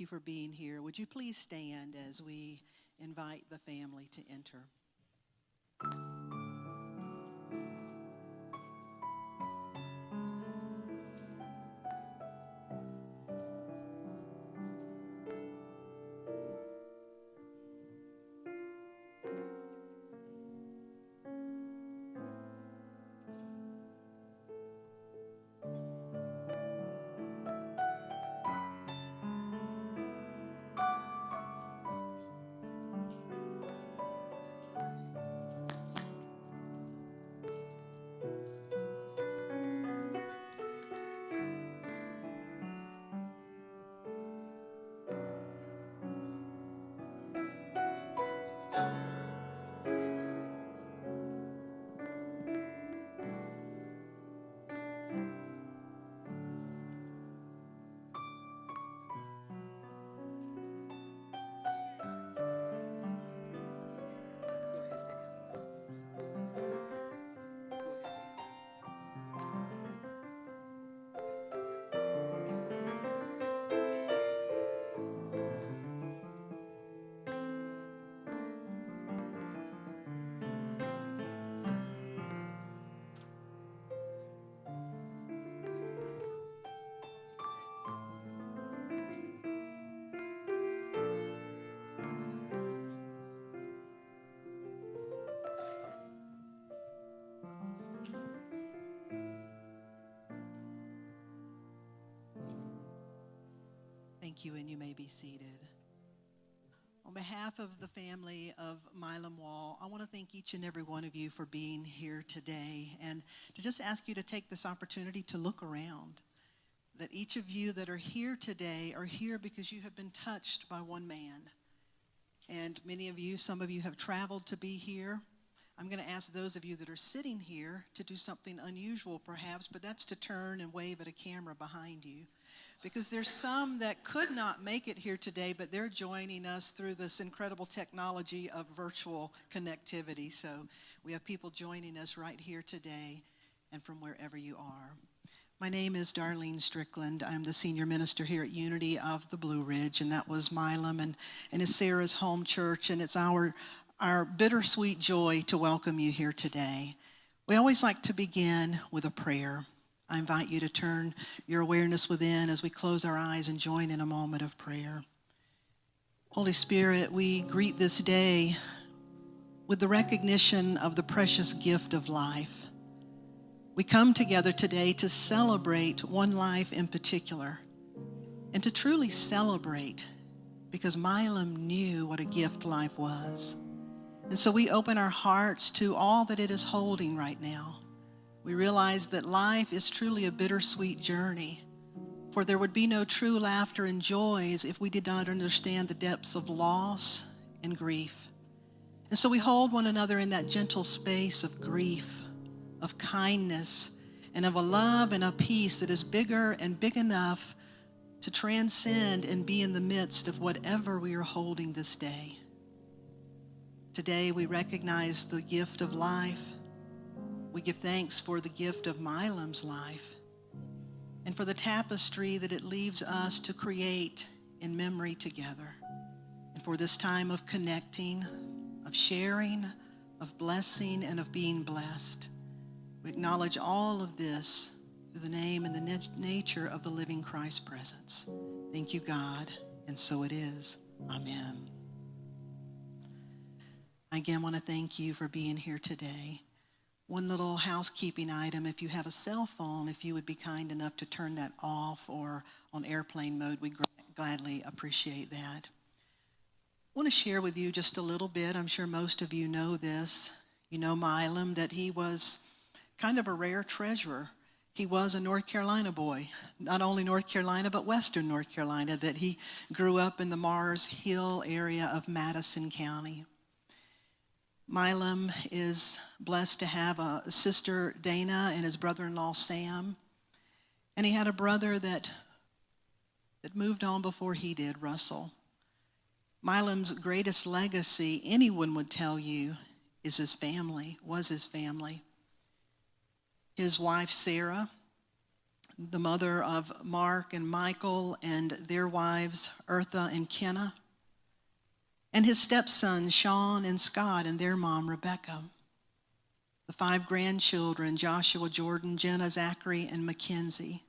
you for being here. Would you please stand as we invite the family to enter? Thank you, and you may be seated. On behalf of the family of Milam Wall, I want to thank each and every one of you for being here today, and to just ask you to take this opportunity to look around. That each of you that are here today are here because you have been touched by one man. And many of you, some of you have traveled to be here. I'm going to ask those of you that are sitting here to do something unusual perhaps, but that's to turn and wave at a camera behind you. Because there's some that could not make it here today, but they're joining us through this incredible technology of virtual connectivity. So we have people joining us right here today and from wherever you are. My name is Darlene Strickland. I'm the senior minister here at Unity of the Blue Ridge, and that was Milam and is Sarah's home church, and it's our bittersweet joy to welcome you here today. We always like to begin with a prayer. I invite you to turn your awareness within as we close our eyes and join in a moment of prayer. Holy Spirit, we greet this day with the recognition of the precious gift of life. We come together today to celebrate one life in particular, and to truly celebrate because Milam knew what a gift life was. And so we open our hearts to all that it is holding right now. We realize that life is truly a bittersweet journey, for there would be no true laughter and joys if we did not understand the depths of loss and grief. And so we hold one another in that gentle space of grief, of kindness, and of a love and a peace that is bigger and big enough to transcend and be in the midst of whatever we are holding this day. Today we recognize the gift of life. We give thanks for the gift of Milam's life and for the tapestry that it leaves us to create in memory together, and for this time of connecting, of sharing, of blessing, and of being blessed. We acknowledge all of this through the name and the nature of the living Christ presence. Thank you, God, and so it is. Amen. I again want to thank you for being here today. One little housekeeping item: if you have a cell phone, if you would be kind enough to turn that off or on airplane mode, we'd gladly appreciate that. I want to share with you just a little bit. I'm sure most of you know this. You know Milam, that he was kind of a rare treasurer. He was a North Carolina boy, not only North Carolina, but Western North Carolina, that he grew up in the Mars Hill area of Madison County. Milam is blessed to have a sister, Dana, and his brother-in-law, Sam. And he had a brother that moved on before he did, Russell. Milam's greatest legacy, anyone would tell you, is his family, was his family. His wife, Sarah, the mother of Mark and Michael and their wives, Eartha and Kenna, and his stepsons, Sean and Scott, and their mom, Rebecca. The 5 grandchildren, Joshua, Jordan, Jenna, Zachary, and Mackenzie.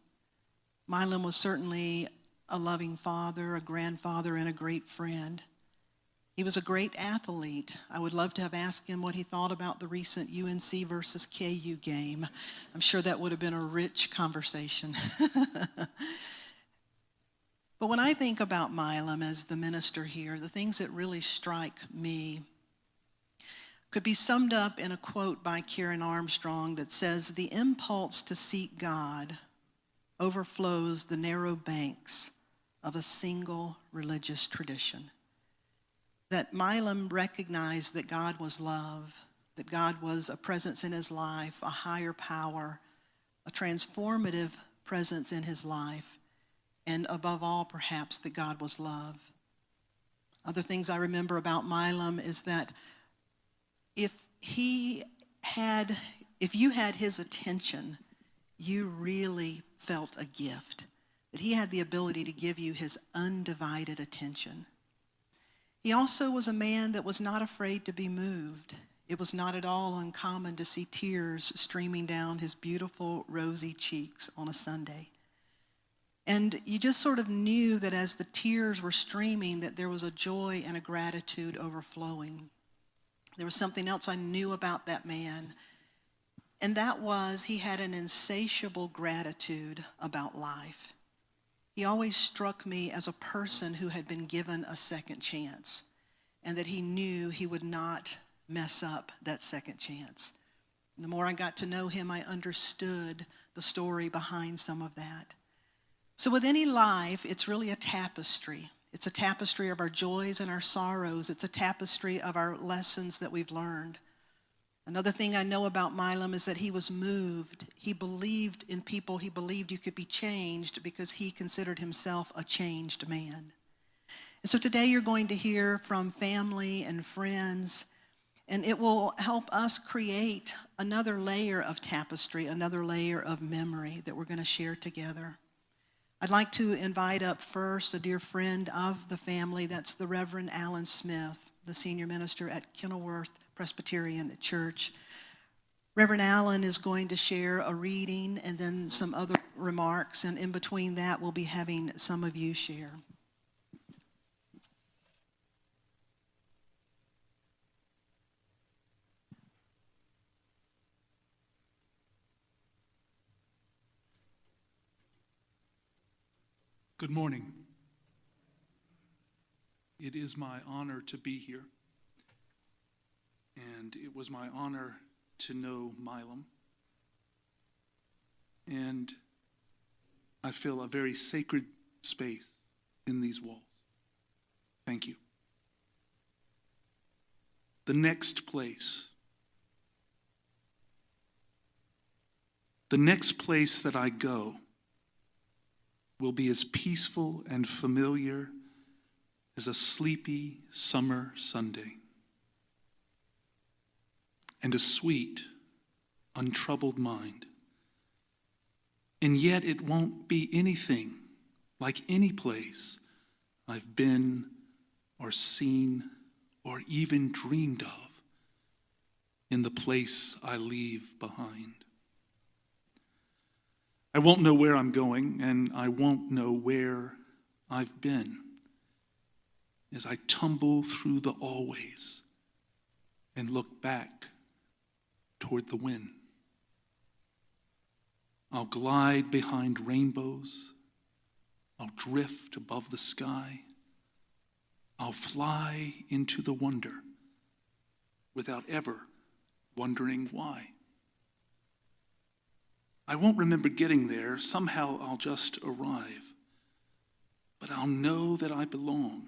Milam was certainly a loving father, a grandfather, and a great friend. He was a great athlete. I would love to have asked him what he thought about the recent UNC versus KU game. I'm sure that would have been a rich conversation. But when I think about Milam as the minister here, the things that really strike me could be summed up in a quote by Karen Armstrong that says, "The impulse to seek God overflows the narrow banks of a single religious tradition." That Milam recognized that God was love, that God was a presence in his life, a higher power, a transformative presence in his life, and above all, perhaps, that God was love. Other things I remember about Milam is that if you had his attention, you really felt a gift, that he had the ability to give you his undivided attention. He also was a man that was not afraid to be moved. It was not at all uncommon to see tears streaming down his beautiful rosy cheeks on a Sunday. And you just sort of knew that as the tears were streaming, that there was a joy and a gratitude overflowing. There was something else I knew about that man, and that was he had an insatiable gratitude about life. He always struck me as a person who had been given a second chance, and that he knew he would not mess up that second chance. And the more I got to know him, I understood the story behind some of that. So with any life, it's really a tapestry. It's a tapestry of our joys and our sorrows. It's a tapestry of our lessons that we've learned. Another thing I know about Milam is that he was moved. He believed in people. He believed you could be changed because he considered himself a changed man. And so today you're going to hear from family and friends, and it will help us create another layer of tapestry, another layer of memory that we're going to share together. I'd like to invite up first a dear friend of the family. That's the Reverend Alan Smith, the senior minister at Kenilworth Presbyterian Church. Reverend Allen is going to share a reading and then some other remarks, and in between that, we'll be having some of you share. Good morning. It is my honor to be here, and it was my honor to know Milam, and I feel a very sacred space in these walls. Thank you. The next place that I go will be as peaceful and familiar as a sleepy summer Sunday, and a sweet, untroubled mind. And yet it won't be anything like any place I've been or seen or even dreamed of in the place I leave behind. I won't know where I'm going, and I won't know where I've been as I tumble through the always and look back toward the wind. I'll glide behind rainbows. I'll drift above the sky. I'll fly into the wonder without ever wondering why. I won't remember getting there. Somehow I'll just arrive. But I'll know that I belong,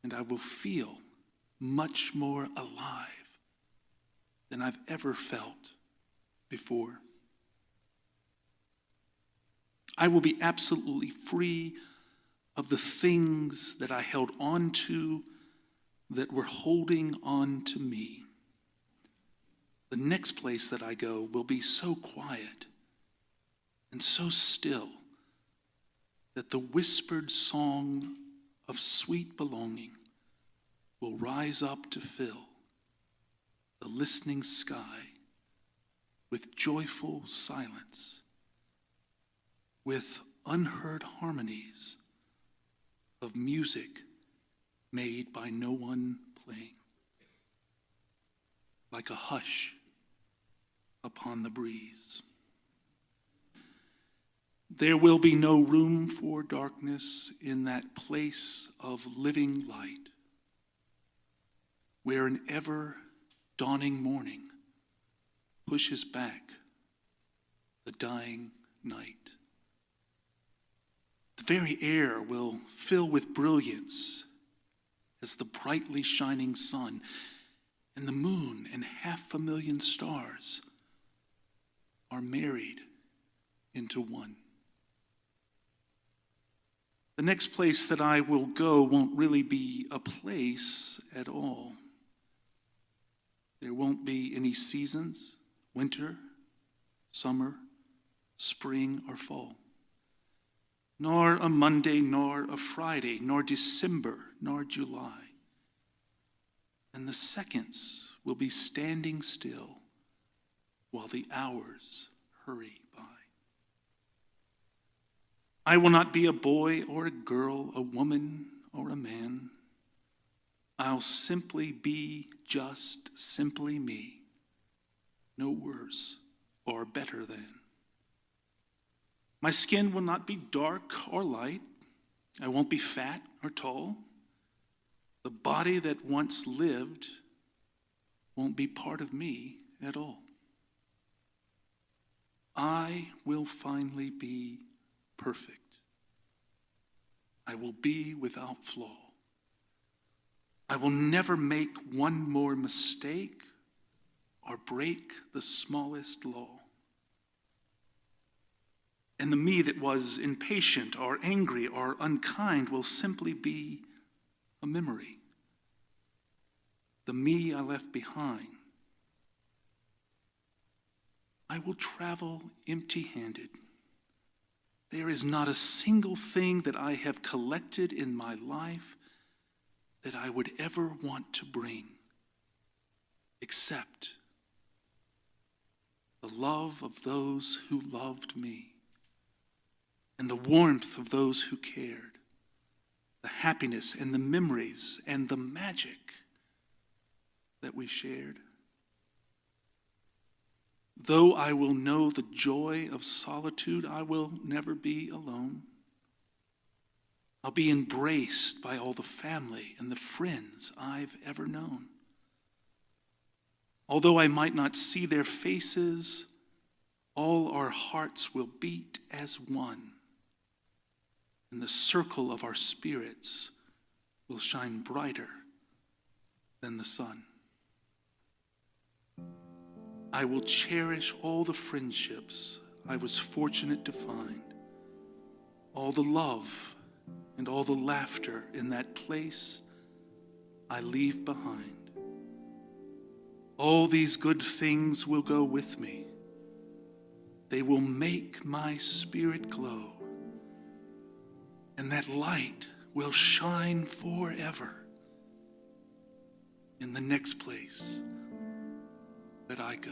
and I will feel much more alive than I've ever felt before. I will be absolutely free of the things that I held on to that were holding on to me. The next place that I go will be so quiet and so still that the whispered song of sweet belonging will rise up to fill the listening sky with joyful silence, with unheard harmonies of music made by no one playing, like a hush upon the breeze. There will be no room for darkness in that place of living light, where an ever-dawning morning pushes back the dying night. The very air will fill with brilliance as the brightly shining sun and the moon and 500,000 stars are married into one. The next place that I will go won't really be a place at all. There won't be any seasons, winter, summer, spring, or fall. Nor a Monday, nor a Friday, nor December, nor July. And the seconds will be standing still while the hours hurry by. I will not be a boy or a girl, a woman or a man. I'll simply be just simply me, no worse or better than. My skin will not be dark or light. I won't be fat or tall. The body that once lived won't be part of me at all. I will finally be perfect. I will be without flaw. I will never make one more mistake or break the smallest law. And the me that was impatient or angry or unkind will simply be a memory. The me I left behind. I will travel empty-handed. There is not a single thing that I have collected in my life that I would ever want to bring, except the love of those who loved me, and the warmth of those who cared, the happiness and the memories and the magic that we shared. Though I will know the joy of solitude, I will never be alone. I'll be embraced by all the family and the friends I've ever known. Although I might not see their faces, all our hearts will beat as one, and the circle of our spirits will shine brighter than the sun. I will cherish all the friendships I was fortunate to find, all the love and all the laughter in that place I leave behind. All these good things will go with me. They will make my spirit glow, and that light will shine forever in the next place that I go.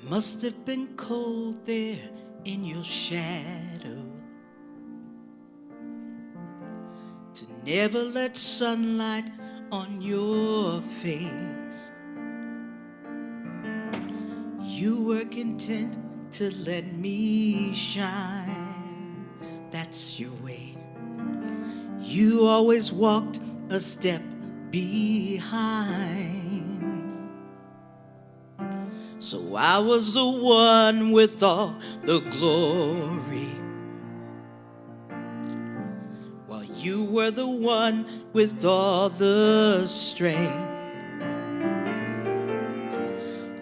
Must have been cold there in your shadow to never let sunlight on your face. You were content to let me shine. That's your way. you always walked a step behind. So I was the one with all the glory, while you were the one with all the strength.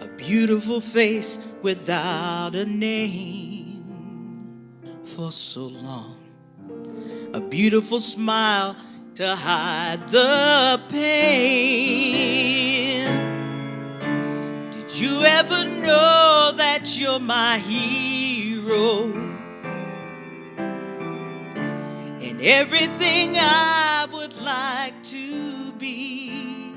A beautiful face without a name for so long. A beautiful smile to hide the pain. Did you ever know that you're my hero? And everything I would like to be.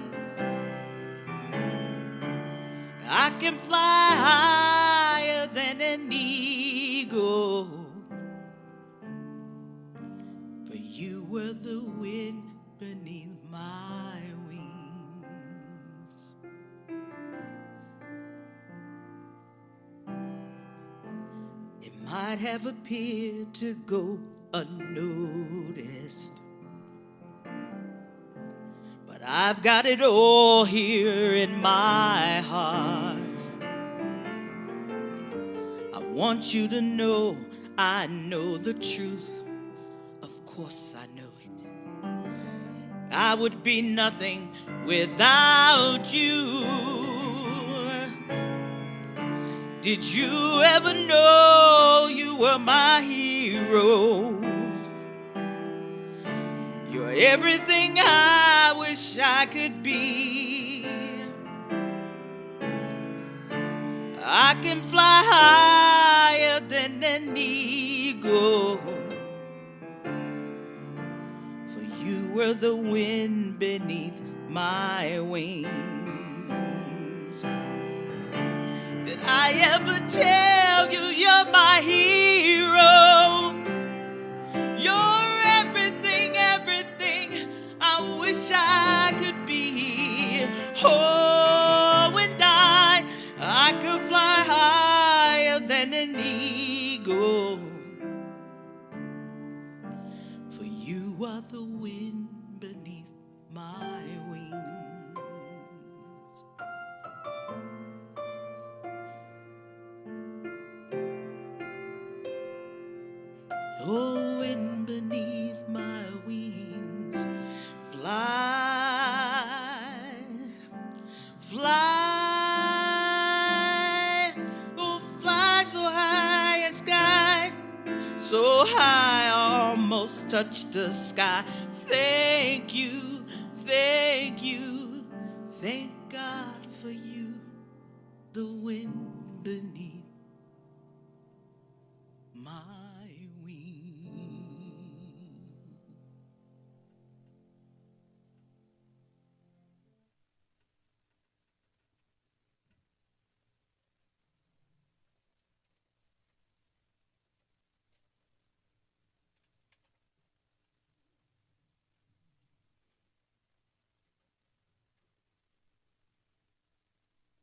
I can fly higher than an eagle, for you were the wind beneath my wings. It might have appeared to go unnoticed, but I've got it all here in my heart. I want you to know I know the truth. Of course I know it. I would be nothing without you. Did you ever know you were my hero? You're everything I wish I could be. I can fly higher than an eagle, for you were the wind beneath my wings. Did I ever tell you you're my hero? You're everything, everything I wish I could be. Oh, and I could fly higher than an eagle, for you are the wind beneath my wings. Oh, wind beneath my wings, fly, fly, oh, fly so high in sky, so high I almost touch the sky. Thank you, thank you, thank God for you, the wind beneath my wings.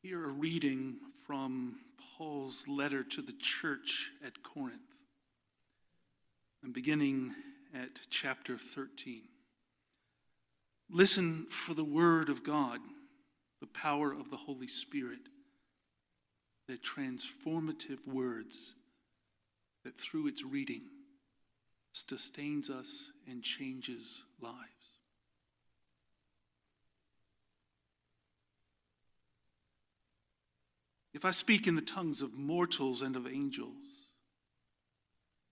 Hear a reading from Paul's letter to the church at Corinth. I'm beginning at chapter 13. Listen for the word of God, the power of the Holy Spirit, the transformative words that through its reading sustains us and changes lives. If I speak in the tongues of mortals and of angels,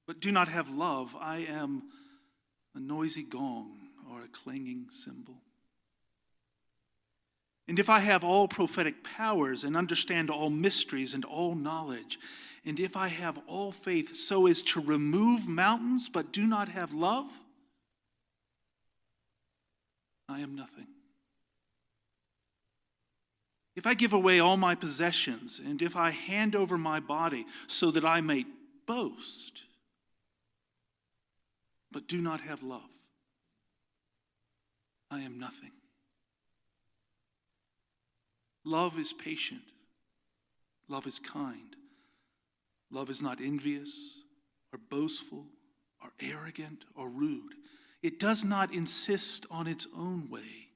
but do not have love, I am a noisy gong or a clanging cymbal. And if I have all prophetic powers and understand all mysteries and all knowledge, and if I have all faith so as to remove mountains but do not have love, I am nothing. If I give away all my possessions, and if I hand over my body so that I may boast, but do not have love, I am nothing. Love is patient. Love is kind. Love is not envious or boastful or arrogant or rude. It does not insist on its own way,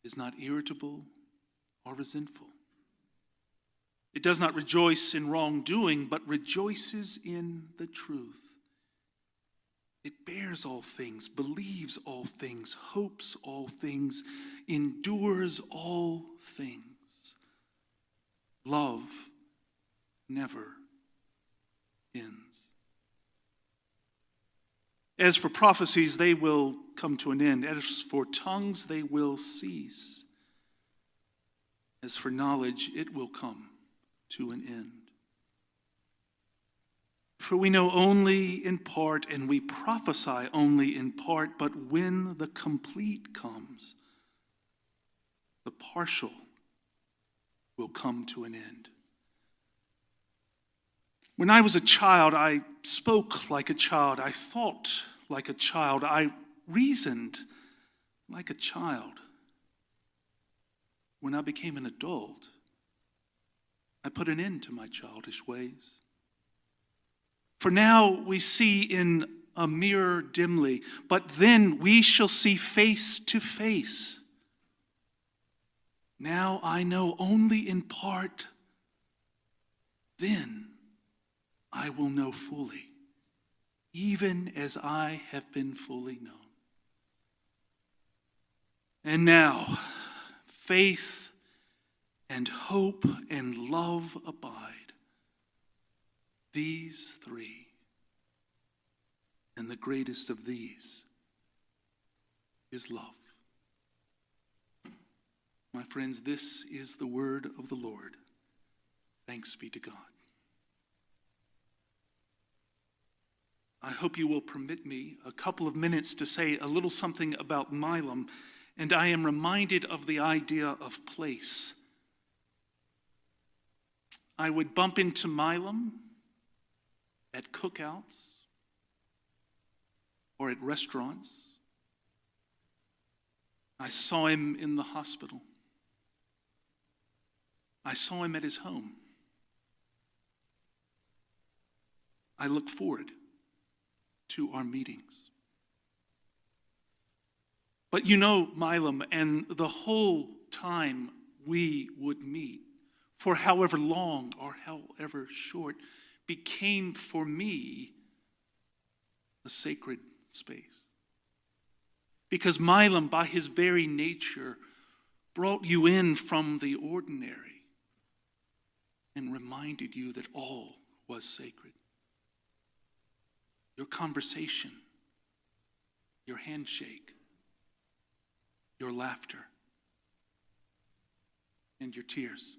is not irritable or resentful. It does not rejoice in wrongdoing, but rejoices in the truth. It bears all things, believes all things, hopes all things, endures all things. Love never ends. As for prophecies, they will come to an end. As for tongues, they will cease. As for knowledge, it will come to an end. For we know only in part, and we prophesy only in part, but when the complete comes, the partial will come to an end. When I was a child, I spoke like a child. I thought like a child. I reasoned like a child. When I became an adult, I put an end to my childish ways. For now we see in a mirror dimly, but then we shall see face to face. Now I know only in part, then I will know fully, even as I have been fully known. And now, faith and hope and love abide. These three, and the greatest of these is love. My friends, this is the word of the Lord. Thanks be to God. I hope you will permit me a couple of minutes to say a little something about Milam, and I am reminded of the idea of place. I would bump into Milam at cookouts or at restaurants. I saw him in the hospital. I saw him at his home. I look forward to our meetings. But you know, Milam, and the whole time we would meet, for however long or however short, became for me a sacred space. Because Milam, by his very nature, brought you in from the ordinary and reminded you that all was sacred. Your conversation, your handshake, your laughter, and your tears.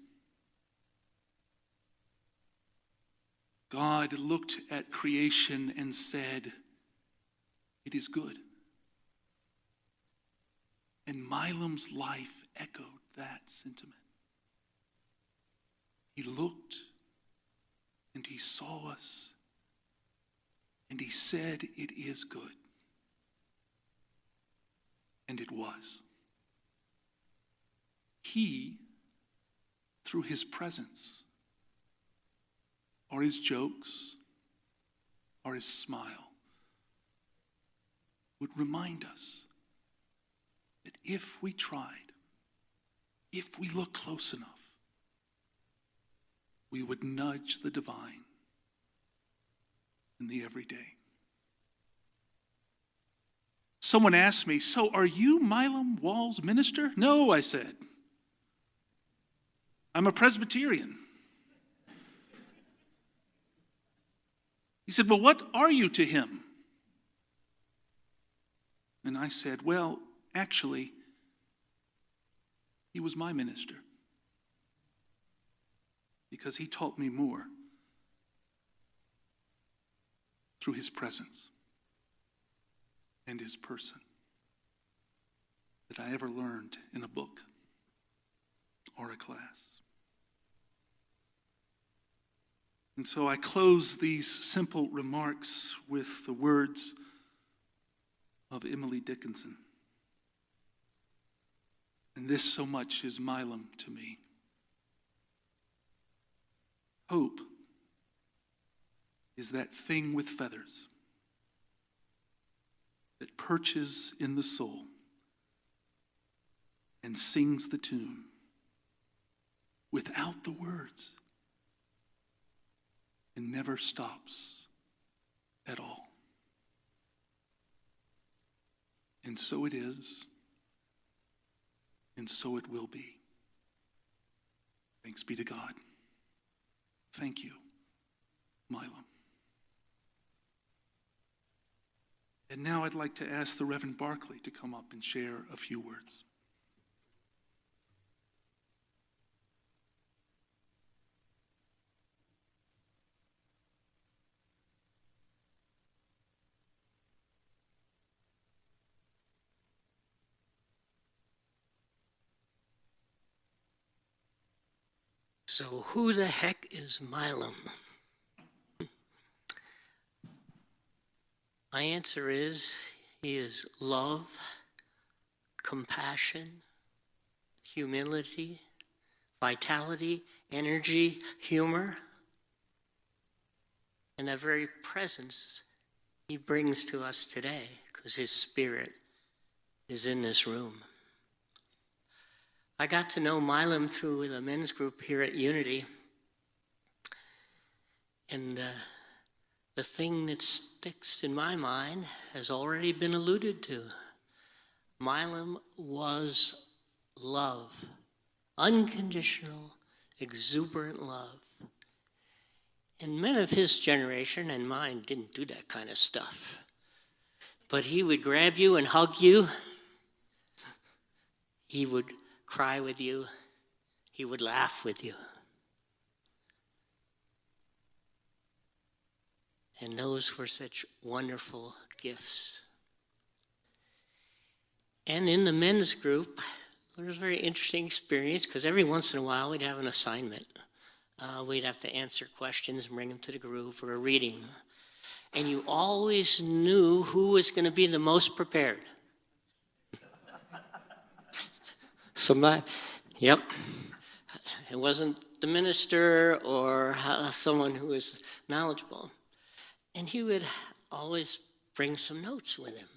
God looked at creation and said, "It is good." And Milam's life echoed that sentiment. He looked and he saw us and he said, "It is good." And it was. He, through his presence, or his jokes, or his smile, would remind us that if we tried, if we looked close enough, we would nudge the divine in the everyday. Someone asked me, "So are you Milam Wall's minister?" "No," I said. "I'm a Presbyterian." He said, "Well, what are you to him?" And I said, "Well, actually, he was my minister because he taught me more through his presence and his person that I ever learned in a book or a class." And so I close these simple remarks with the words of Emily Dickinson. And this so much is Milam to me. Hope is that thing with feathers that perches in the soul and sings the tune without the words and never stops at all. And so it is, and so it will be. Thanks be to God. Thank you, Milam. And now I'd like to ask the Reverend Barclay to come up and share a few words. So who the heck is Milam? My answer is, he is love, compassion, humility, vitality, energy, humor, and that very presence he brings to us today, because his spirit is in this room. I got to know Milam through the men's group here at Unity. And the thing that sticks in my mind has already been alluded to. Milam was love, unconditional, exuberant love. And men of his generation and mine didn't do that kind of stuff. But he would grab you and hug you. He would cry with you. He would laugh with you. And those were such wonderful gifts. And in the men's group, it was a very interesting experience because every once in a while we'd have an assignment. We'd have to answer questions and bring them to the group or a reading. And you always knew who was going to be the most prepared. Yep. It wasn't the minister or someone who was knowledgeable. And he would always bring some notes with him.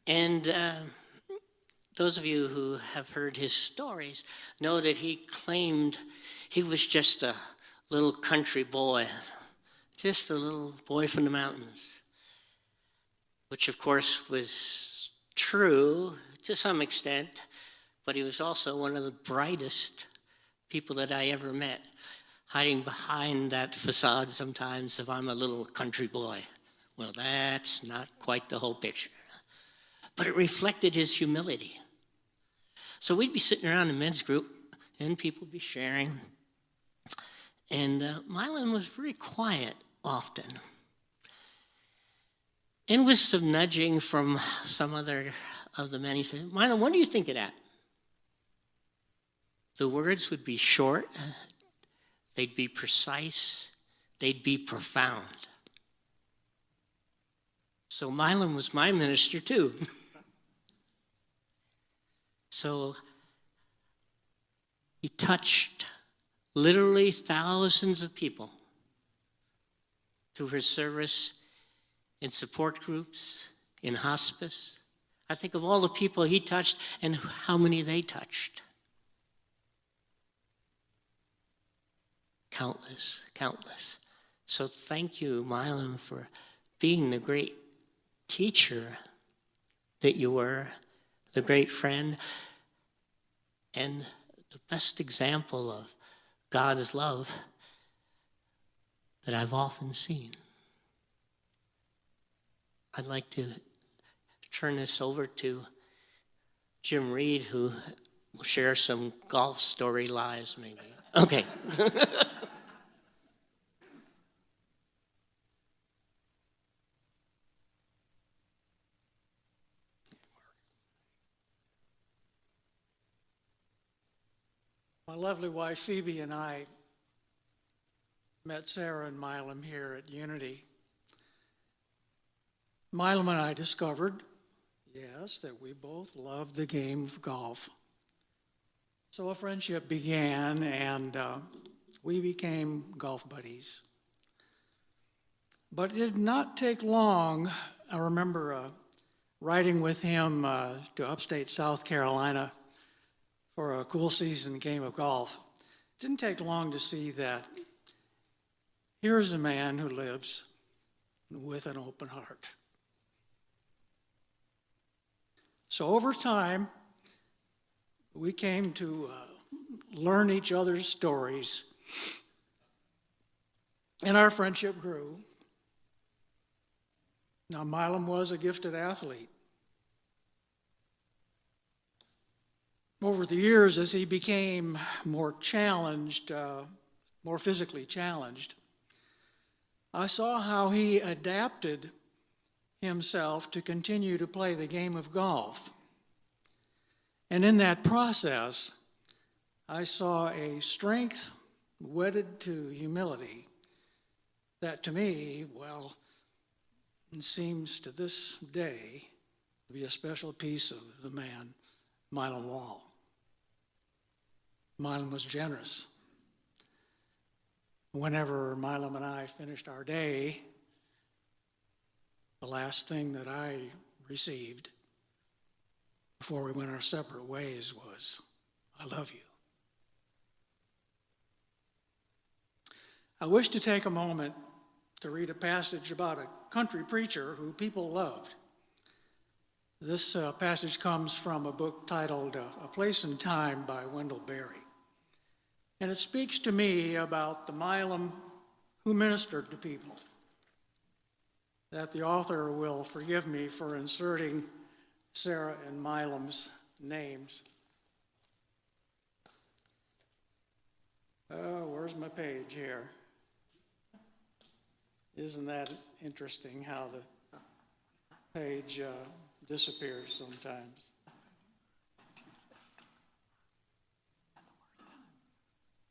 And those of you who have heard his stories know that he claimed he was just a little country boy, just a little boy from the mountains, which of course was true to some extent, but he was also one of the brightest people that I ever met, hiding behind that facade sometimes of I'm a little country boy. Well, that's not quite the whole picture. But it reflected his humility. So we'd be sitting around in men's group, and people would be sharing. And Milam was very quiet often. And with some nudging from some other of the men, he said, Milam, what do you think of that? The words would be short, they'd be precise, they'd be profound. So Milam was my minister too. So he touched literally thousands of people through his service in support groups, in hospice. I think of all the people he touched and how many they touched. Countless, countless. So thank you, Milam, for being the great teacher that you were, the great friend, and the best example of God's love that I've often seen. I'd like to turn this over to Jim Reed, who will share some golf story lies, maybe. Okay. My lovely wife Phoebe and I met Sarah and Milam here at Unity. Milam and I discovered, yes, that we both loved the game of golf. So a friendship began, and we became golf buddies. But it did not take long I remember riding with him to upstate South Carolina for a cool season game of golf. It didn't take long to see that here's a man who lives with an open heart. So over time, we came to learn each other's stories, and our friendship grew. Now, Milam was a gifted athlete. Over the years, as he became more challenged, more physically challenged, I saw how he adapted himself to continue to play the game of golf. And in that process, I saw a strength wedded to humility that to me, well, seems to this day to be a special piece of the man, Milam Wall. Milam was generous. Whenever Milam and I finished our day, the last thing that I received before we went our separate ways was, "I love you." I wish to take a moment to read a passage about a country preacher who people loved. This passage comes from a book titled A Place and Time by Wendell Berry. And it speaks to me about the Milam who ministered to people. That the author will forgive me for inserting Sarah and Milam's names. Oh, where's my page here? Isn't that interesting how the page disappears sometimes?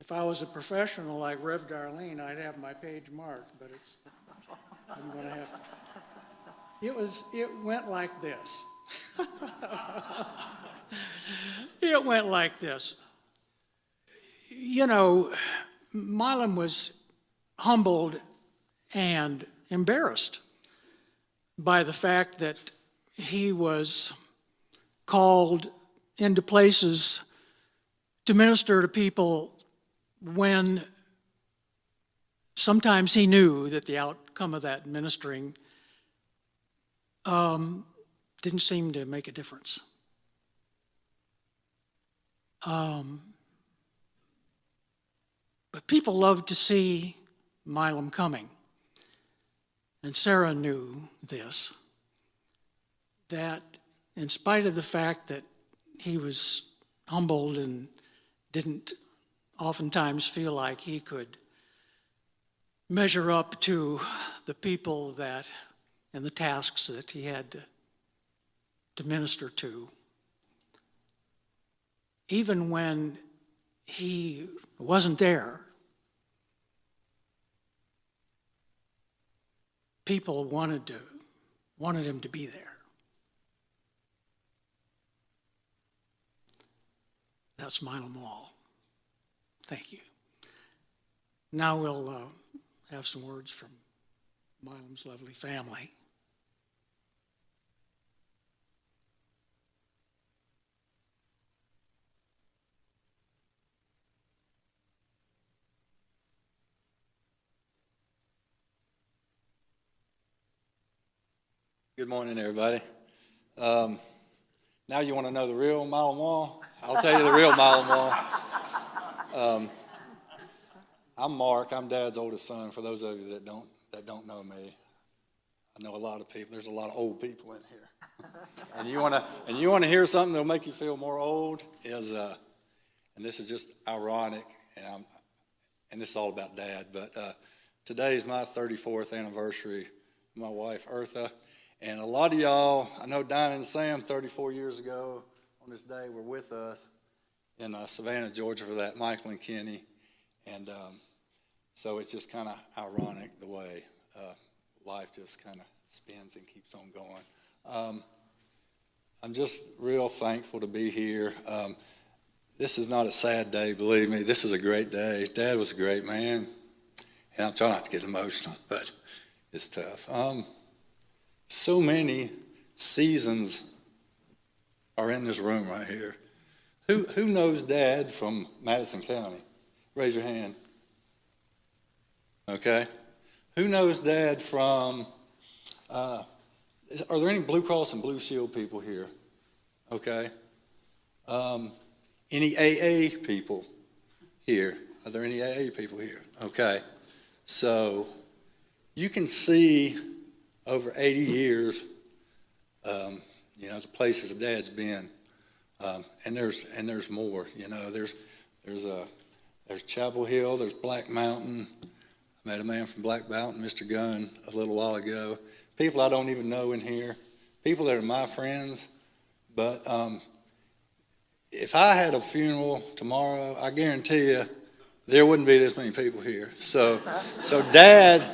If I was a professional like Rev Darlene, I'd have my page marked, but I'm going to have to. It went like this. It went like this. You know, Milam was humbled and embarrassed by the fact that he was called into places to minister to people when sometimes he knew that the outcome of that ministering didn't seem to make a difference. But people loved to see Milam coming. And Sarah knew this, that in spite of the fact that he was humbled and didn't oftentimes feel like he could measure up to the people that and the tasks that he had to minister to, even when he wasn't there, people wanted him to be there. That's Milam Wall. Thank you. Now we'll have some words from Milam's lovely family. Good morning, everybody. Now you want to know the real Milam Wall? I'll tell you the real Milam Wall. I'm Mark. I'm Dad's oldest son. For those of you that don't know me, I know a lot of people. There's a lot of old people in here. And you want to hear something that'll make you feel more old? And this is just ironic, and this is all about Dad. But today is my 34th anniversary of my wife Eartha. And a lot of y'all, I know Dinah and Sam 34 years ago on this day were with us in Savannah, Georgia for that, Michael and Kenny. And so it's just kind of ironic the way life just kind of spins and keeps on going. I'm just real thankful to be here. This is not a sad day, believe me. This is a great day. Dad was a great man. And I'm trying not to get emotional, but it's tough. so many seasons are in this room right here. Who knows Dad from Madison County? Raise your hand. Okay. Who knows Dad from, are there any Blue Cross and Blue Shield people here? Okay. Any AA people here? Are there any AA people here? Okay. So you can see over 80 years, the places Dad's been, and there's more. There's Chapel Hill, there's Black Mountain. I met a man from Black Mountain, Mr. Gunn, a little while ago. People I don't even know in here, people that are my friends. But if I had a funeral tomorrow, I guarantee you there wouldn't be this many people here. So Dad,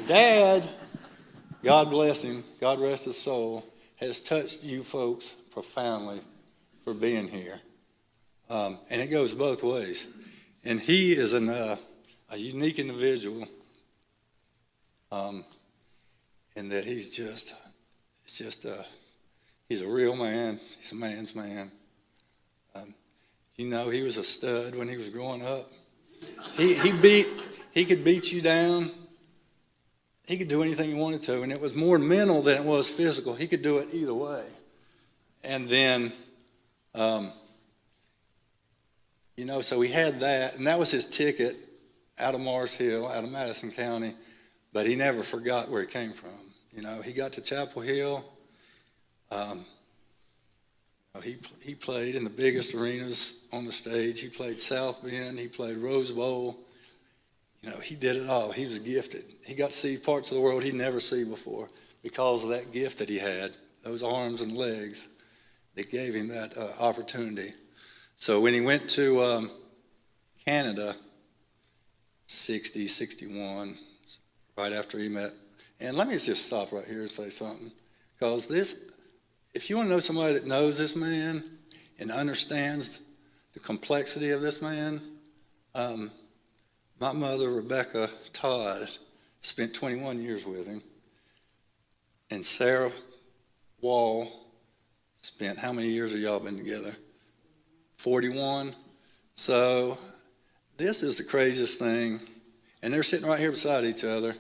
God bless him, God rest his soul, has touched you folks profoundly for being here. And it goes both ways. And he is a unique individual in that he's a real man. He's a man's man. He was a stud when he was growing up. He could beat you down. He could do anything he wanted to, and it was more mental than it was physical. He could do it either way. And then, so he had that, and that was his ticket out of Mars Hill, out of Madison County, but he never forgot where he came from. He got to Chapel Hill. He played in the biggest arenas on the stage. He played South Bend. He played Rose Bowl. He did it all. He was gifted. He got to see parts of the world he'd never seen before because of that gift that he had, those arms and legs that gave him that opportunity. So when he went to Canada, 60, 61, right after he met, and let me just stop right here and say something, because if you want to know somebody that knows this man and understands the complexity of this man, my mother, Rebecca Todd, spent 21 years with him. And Sarah Wall spent, how many years have y'all been together? 41. So this is the craziest thing. And they're sitting right here beside each other.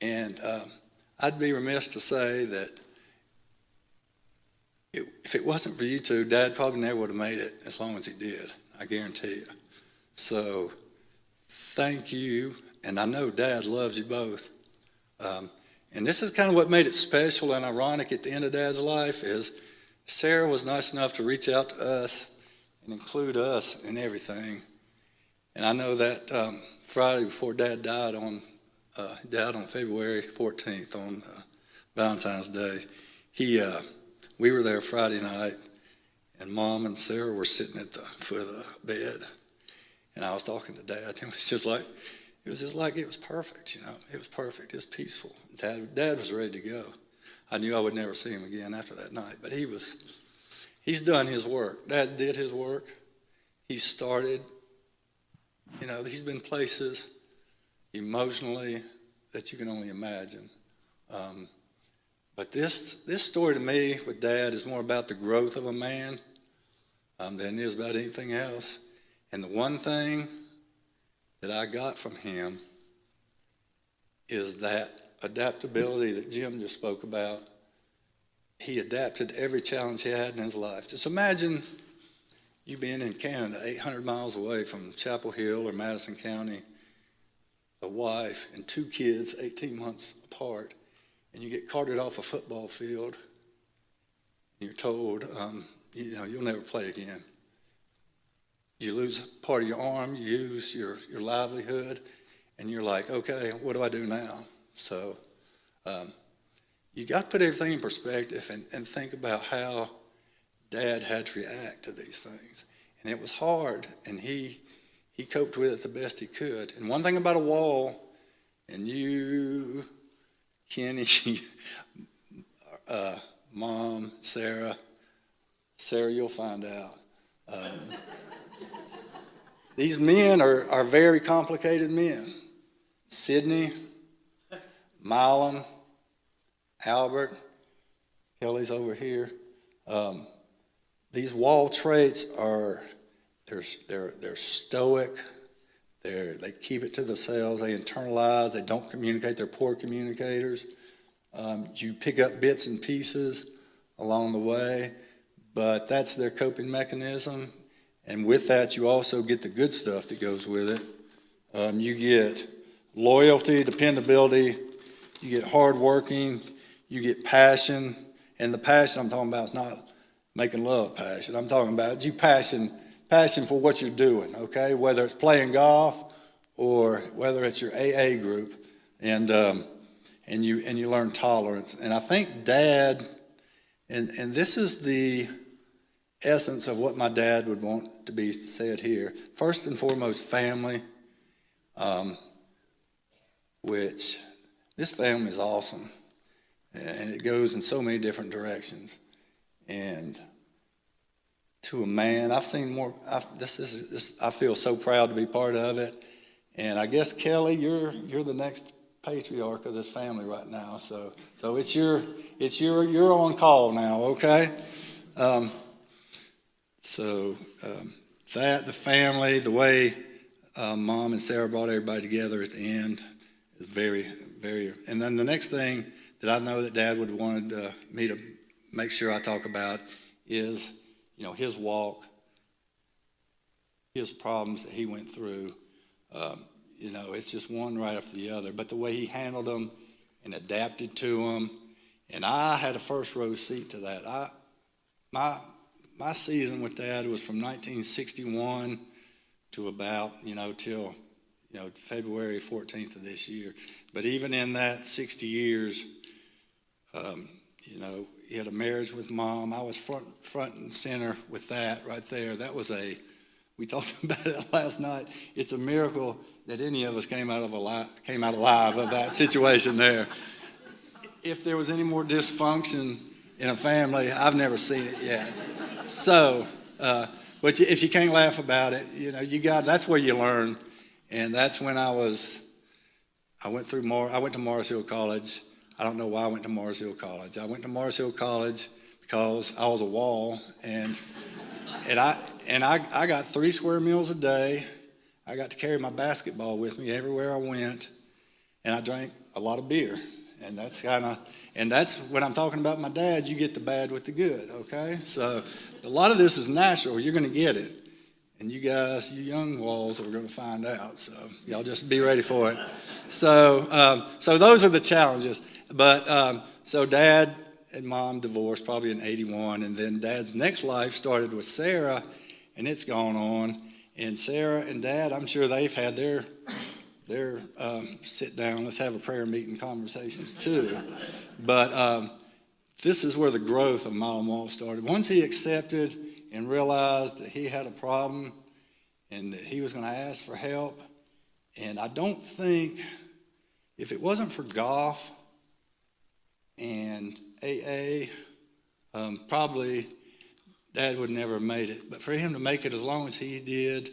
And I'd be remiss to say that if it wasn't for you two, Dad probably never would have made it as long as he did. I guarantee you. So thank you, and I know Dad loves you both. And this is kind of what made it special and ironic at the end of Dad's life is Sarah was nice enough to reach out to us and include us in everything. And I know that Friday before Dad died on February 14th on Valentine's Day, we were there Friday night, and Mom and Sarah were sitting at the foot of the bed. And I was talking to Dad. It was just like it was perfect, It was perfect. It was peaceful. Dad was ready to go. I knew I would never see him again after that night. But he's done his work. Dad did his work. He started, he's been places emotionally that you can only imagine. But this story to me with Dad is more about the growth of a man than it is about anything else. And the one thing that I got from him is that adaptability that Jim just spoke about. He adapted to every challenge he had in his life. Just imagine you being in Canada, 800 miles away from Chapel Hill or Madison County, a wife and 2 kids, 18 months apart, and you get carted off a football field, and you're told, you'll never play again. You lose part of your arm, you lose your livelihood, and you're like, okay, what do I do now? So you got to put everything in perspective and think about how Dad had to react to these things. And it was hard, and he coped with it the best he could. And one thing about a wall, and you, Kenny, Mom, Sarah, you'll find out. These men are very complicated men. Sydney, Milam, Albert, Kelly's over here. These wall traits are, they're stoic. They keep it to themselves. They internalize. They don't communicate. They're poor communicators. You pick up bits and pieces along the way, but that's their coping mechanism. And with that, you also get the good stuff that goes with it. You get loyalty, dependability. You get hardworking. You get passion. And the passion I'm talking about is not making love passion. I'm talking about you passion for what you're doing, okay? Whether it's playing golf or whether it's your AA group, and you learn tolerance. And I think Dad, and this is the essence of what my dad would want to be said here. First and foremost, family, which this family is awesome, and it goes in so many different directions. And to a man, I've seen more. I feel so proud to be part of it. And I guess Kelly, you're the next patriarch of this family right now. So you're on call now, okay? That the family, the way Mom and Sarah brought everybody together at the end is very, very. And then the next thing that I know that Dad would wanted me to make sure I talk about is, his walk, his problems that he went through. It's just one right after the other. But the way he handled them and adapted to them, and I had a first row seat to that. My season with Dad was from 1961 to about, till, February 14th of this year. But even in that 60 years, he had a marriage with Mom. I was front and center with that right there. That was we talked about it last night. It's a miracle that any of us came out alive of that situation there. If there was any more dysfunction in a family, I've never seen it yet. So, but if you can't laugh about it, that's where you learn. And that's when I went to Mars Hill College. I don't know why I went to Mars Hill College. I went to Mars Hill College because I was a wall, and I got 3 square meals a day. I got to carry my basketball with me everywhere I went, and I drank a lot of beer. And that's when I'm talking about my dad, you get the bad with the good, okay? So a lot of this is natural. You're going to get it. And you guys, you young walls, are going to find out. So y'all just be ready for it. So those are the challenges. But so Dad and Mom divorced probably in 81. And then Dad's next life started with Sarah, and it's gone on. And Sarah and Dad, I'm sure they've had their sit down, let's have a prayer meeting conversations too. But this is where the growth of Milam Wall started. Once he accepted and realized that he had a problem and that he was going to ask for help, and I don't think, if it wasn't for golf and AA, probably Dad would never have made it. But for him to make it as long as he did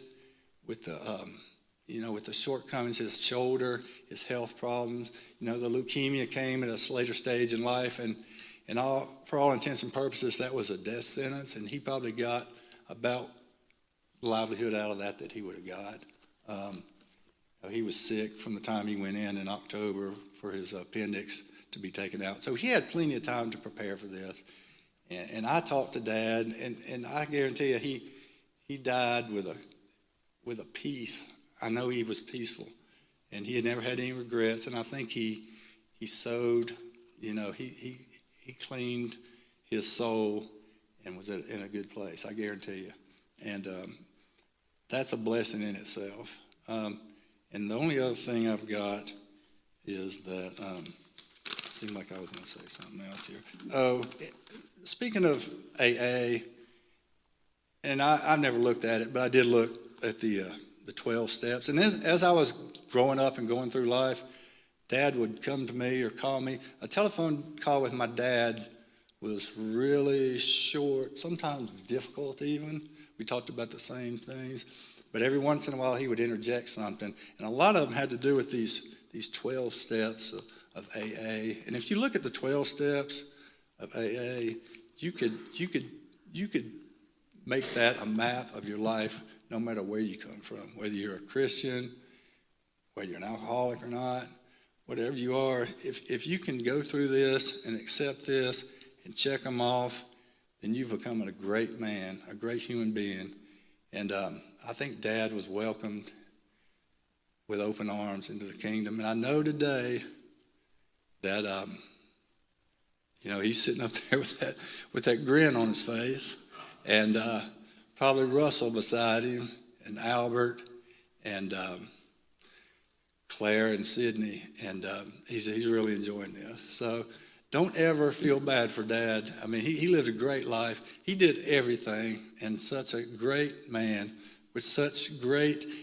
with the with the shortcomings, his shoulder, his health problems. The leukemia came at a later stage in life, and for all intents and purposes, that was a death sentence, and he probably got about the livelihood out of that he would have got. He was sick from the time he went in October for his appendix to be taken out. So he had plenty of time to prepare for this. And I talked to Dad, and I guarantee you he died with a peace. I know he was peaceful, and he had never had any regrets. And I think he sowed, he cleaned his soul and was in a good place. I guarantee you, and that's a blessing in itself. And the only other thing I've got is that seemed like I was going to say something else here. Oh, speaking of AA, and I've never looked at it, but I did look at the 12 steps. And as I was growing up and going through life, Dad would come to me or call me. A telephone call with my dad was really short, sometimes difficult even. We talked about the same things. But every once in a while he would interject something. And a lot of them had to do with these 12 steps of AA. And if you look at the 12 steps of AA, you could make that a map of your life no matter where you come from, whether you're a Christian, whether you're an alcoholic or not, whatever you are. If you can go through this and accept this and check them off, then you've become a great man, a great human being. And I think Dad was welcomed with open arms into the kingdom. And I know today that, he's sitting up there with that grin on his face. And probably Russell beside him, and Albert, and Claire and Sydney. And he's really enjoying this. So don't ever feel bad for Dad. I mean, he lived a great life. He did everything, and such a great man with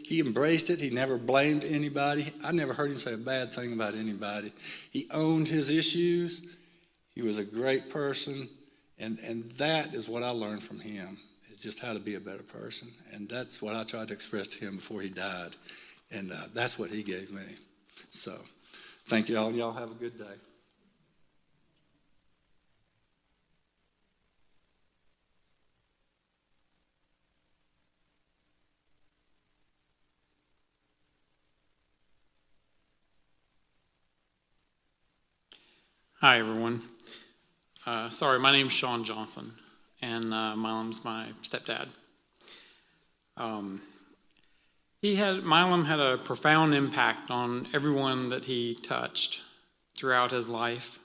he embraced it. He never blamed anybody. I never heard him say a bad thing about anybody. He owned his issues. He was a great person, and that is what I learned from him, is just how to be a better person. And that's what I tried to express to him before he died, and that's what he gave me. So thank you all, and y'all have a good day. Hi, everyone. My name's Sean Johnson, and Milam's my stepdad. Milam had a profound impact on everyone that he touched throughout his life.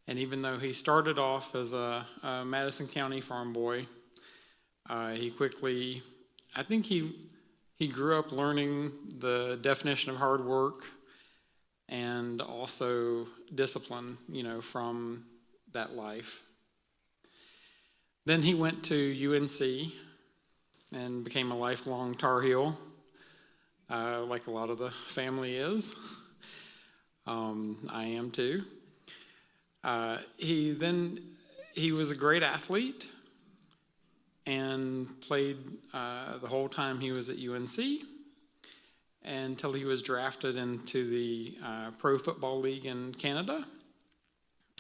And even though he started off as a Madison County farm boy, he quickly, I think he grew up learning the definition of hard work and also discipline, from that life. Then he went to UNC and became a lifelong Tar Heel, like a lot of the family is. I am too. He was a great athlete and played the whole time he was at UNC, until he was drafted into the Pro Football League in Canada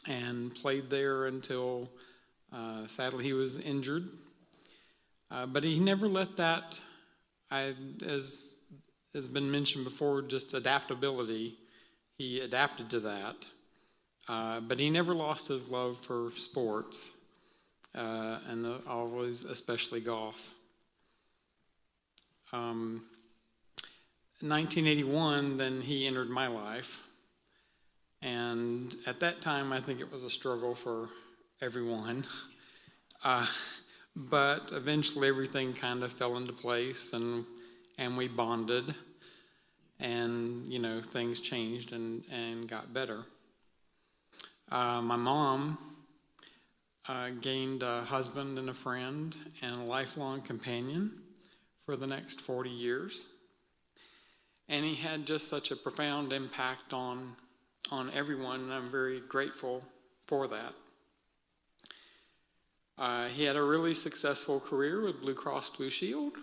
and played there until, sadly, he was injured. But he never let that, as has been mentioned before, just adaptability. He adapted to that. But he never lost his love for sports, and always, especially golf. In 1981, then he entered my life, and at that time I think it was a struggle for everyone, but eventually everything kind of fell into place, and we bonded, and things changed and got better. My mom gained a husband and a friend and a lifelong companion for the next 40 years. And he had just such a profound impact on everyone, and I'm very grateful for that. He had a really successful career with Blue Cross Blue Shield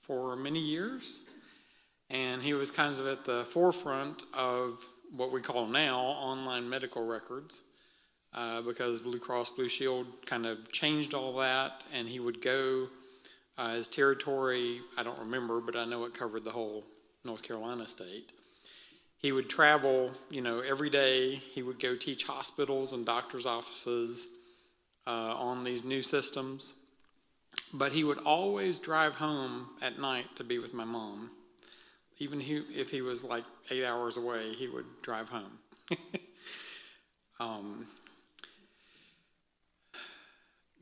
for many years, and he was kind of at the forefront of what we call now online medical records, because Blue Cross Blue Shield kind of changed all that, and he would go, his territory, I don't remember, but I know it covered the whole North Carolina state. He would travel, every day. He would go teach hospitals and doctors' offices on these new systems. But he would always drive home at night to be with my mom. Even if he was like 8 hours away, he would drive home.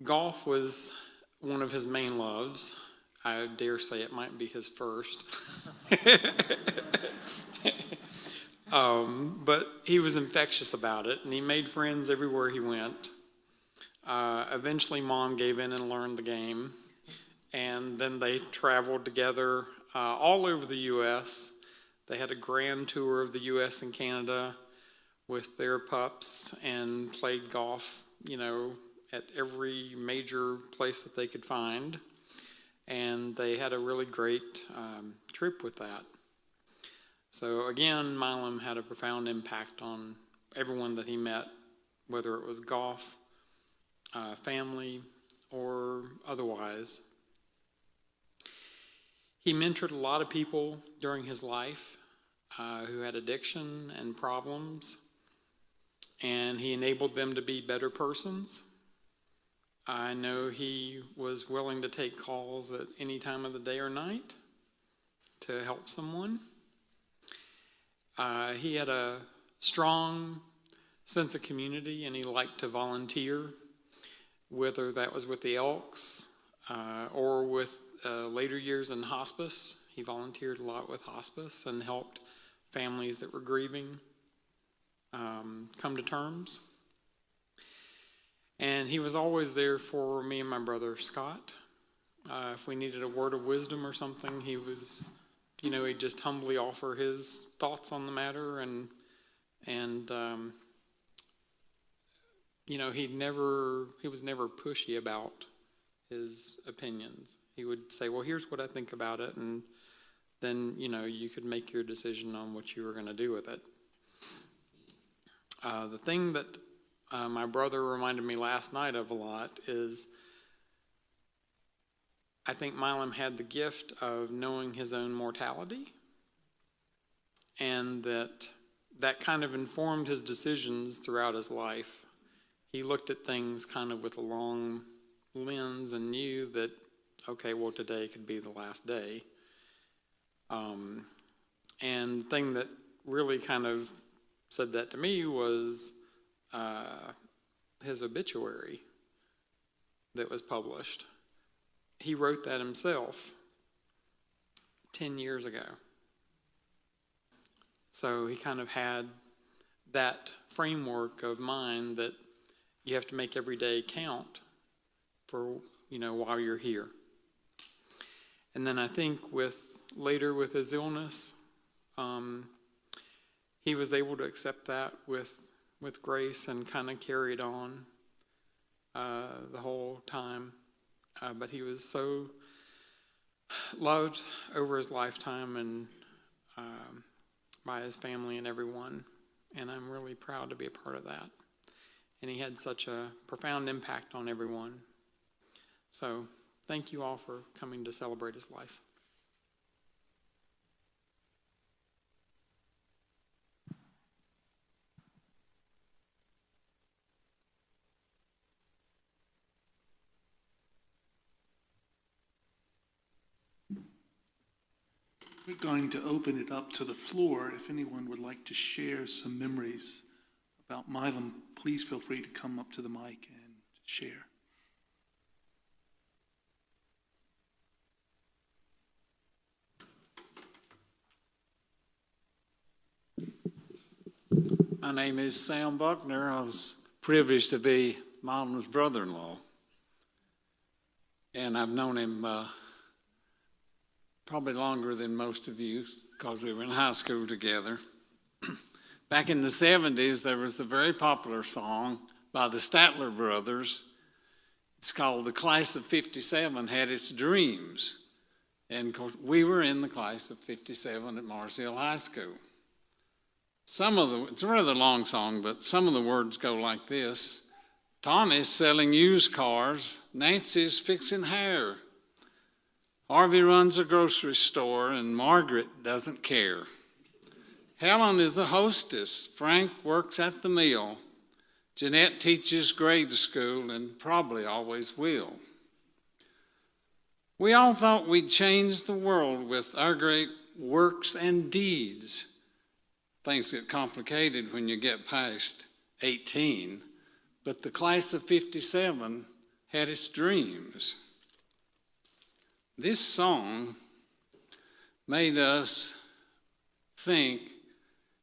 Golf was one of his main loves. I dare say it might be his first. But he was infectious about it, and he made friends everywhere he went. Eventually, Mom gave in and learned the game, and then they traveled together all over the U.S. They had a grand tour of the U.S. and Canada with their pups and played golf, at every major place that they could find. And they had a really great trip with that. So again, Milam had a profound impact on everyone that he met, whether it was golf, family, or otherwise. He mentored a lot of people during his life who had addiction and problems, and he enabled them to be better persons. I know he was willing to take calls at any time of the day or night to help someone. He had a strong sense of community, and he liked to volunteer, whether that was with the Elks or with later years in hospice. He volunteered a lot with hospice and helped families that were grieving come to terms. And he was always there for me and my brother Scott. If we needed a word of wisdom or something, he was, he'd just humbly offer his thoughts on the matter, and he was never pushy about his opinions. He would say, well, here's what I think about it, and then, you could make your decision on what you were going to do with it. The thing that my brother reminded me last night of a lot is I think Milam had the gift of knowing his own mortality, and that kind of informed his decisions throughout his life. He looked at things kind of with a long lens and knew that, okay, well, today could be the last day. And the thing that really kind of said that to me was his obituary that was published. He wrote that himself 10 years ago. So he kind of had that framework of mind that you have to make every day count for, while you're here. And then I think later with his illness, he was able to accept that with grace and kind of carried on the whole time. But he was so loved over his lifetime and by his family and everyone. And I'm really proud to be a part of that. And he had such a profound impact on everyone. So thank you all for coming to celebrate his life. We're going to open it up to the floor. If anyone would like to share some memories about Milam, please feel free to come up to the mic and share. My name is Sam Buckner. I was privileged to be Milam's brother-in-law. And I've known him probably longer than most of you because we were in high school together. Back in the 70s, there was a very popular song by the Statler brothers. It's called "The Class of 57 Had Its Dreams." And of course, we were in the class of 57 at Mars Hill High School. It's a rather long song, but some of the words go like this. Tommy's selling used cars. Nancy's fixing hair. Harvey runs a grocery store, and Margaret doesn't care. Helen is a hostess. Frank works at the mill. Jeanette teaches grade school and probably always will. We all thought we'd change the world with our great works and deeds. Things get complicated when you get past 18, but the class of 57 had its dreams. This song made us think,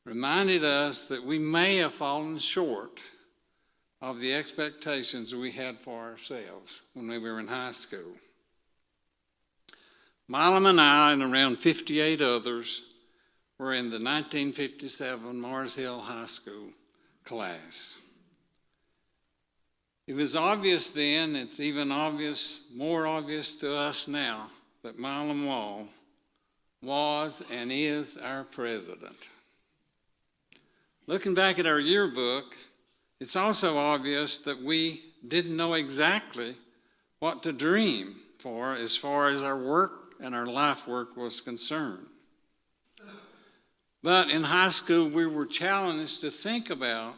reminded us that we may have fallen short of the expectations we had for ourselves when we were in high school. Milam and I and around 58 others were in the 1957 Mars Hill High School class. It was obvious then, it's even more obvious to us now, that Milam Wall was and is our president. Looking back at our yearbook, it's also obvious that we didn't know exactly what to dream for as far as our work and our life work was concerned. But in high school, we were challenged to think about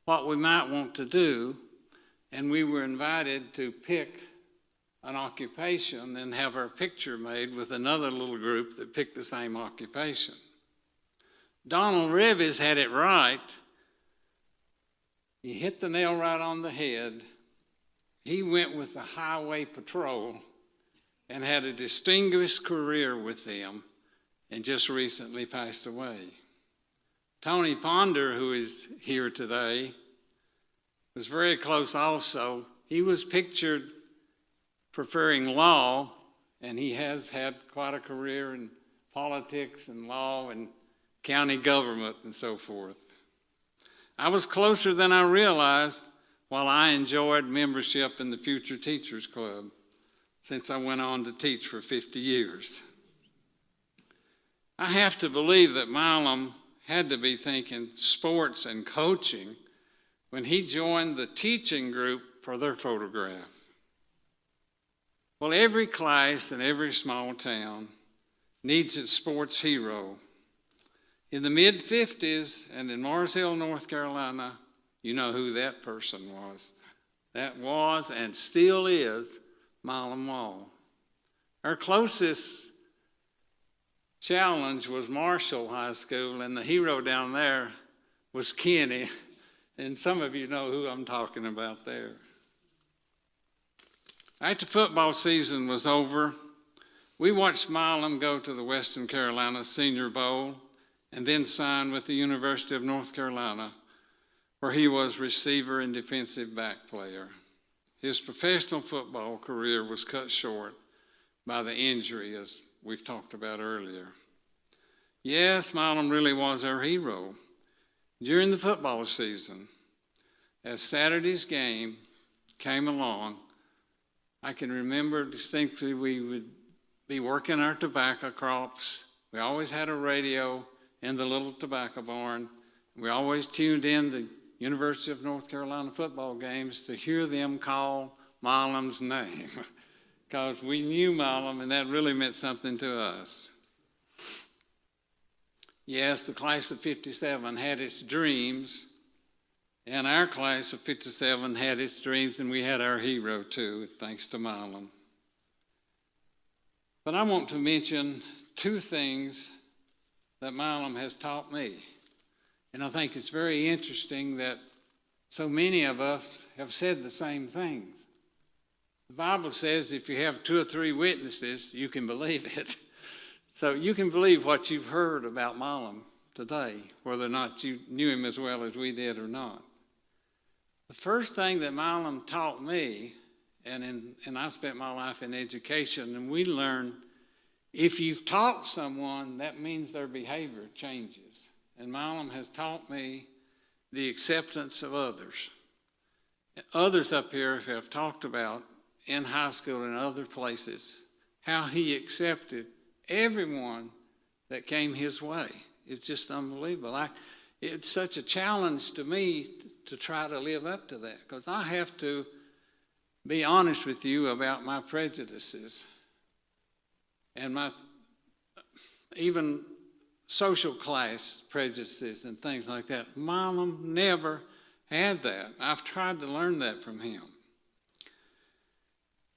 what we might want to do, and we were invited to pick an occupation and have our picture made with another little group that picked the same occupation. Donald Revis had it right. He hit the nail right on the head. He went with the highway patrol and had a distinguished career with them and just recently passed away. Tony Ponder, who is here today, was very close also. He was pictured preferring law, and he has had quite a career in politics and law and county government and so forth. I was closer than I realized while I enjoyed membership in the Future Teachers Club, since I went on to teach for 50 years. I have to believe that Milam had to be thinking sports and coaching when he joined the teaching group for their photograph. Well, every class in every small town needs its sports hero. In the mid-50s and in Mars Hill, North Carolina, you know who that person was. That was and still is Milam Wall. Our closest challenge was Marshall High School, and the hero down there was Kenny. And some of you know who I'm talking about there. After football season was over, we watched Milam go to the Western Carolina Senior Bowl and then sign with the University of North Carolina, where he was receiver and defensive back player. His professional football career was cut short by the injury, as we've talked about earlier. Yes, Milam really was our hero. During the football season, as Saturday's game came along, I can remember distinctly we would be working our tobacco crops. We always had a radio in the little tobacco barn. We always tuned in the University of North Carolina football games to hear them call Milam's name, because we knew Milam, and that really meant something to us. Yes, the class of 57 had its dreams, and our class of 57 had its dreams, and we had our hero too, thanks to Milam. But I want to mention two things that Milam has taught me. And I think it's very interesting that so many of us have said the same things. The Bible says if you have 2 or 3 witnesses, you can believe it. So you can believe what you've heard about Milam today, whether or not you knew him as well as we did or not. The first thing that Milam taught me, and I spent my life in education, and we learned if you've taught someone, that means their behavior changes. And Milam has taught me the acceptance of others. Others up here have talked about in high school and other places how he accepted everyone that came his way. It's just unbelievable. It's such a challenge to me to try to live up to that, because I have to be honest with you about my prejudices and my even social class prejudices and things like that. Milam never had that. I've tried to learn that from him.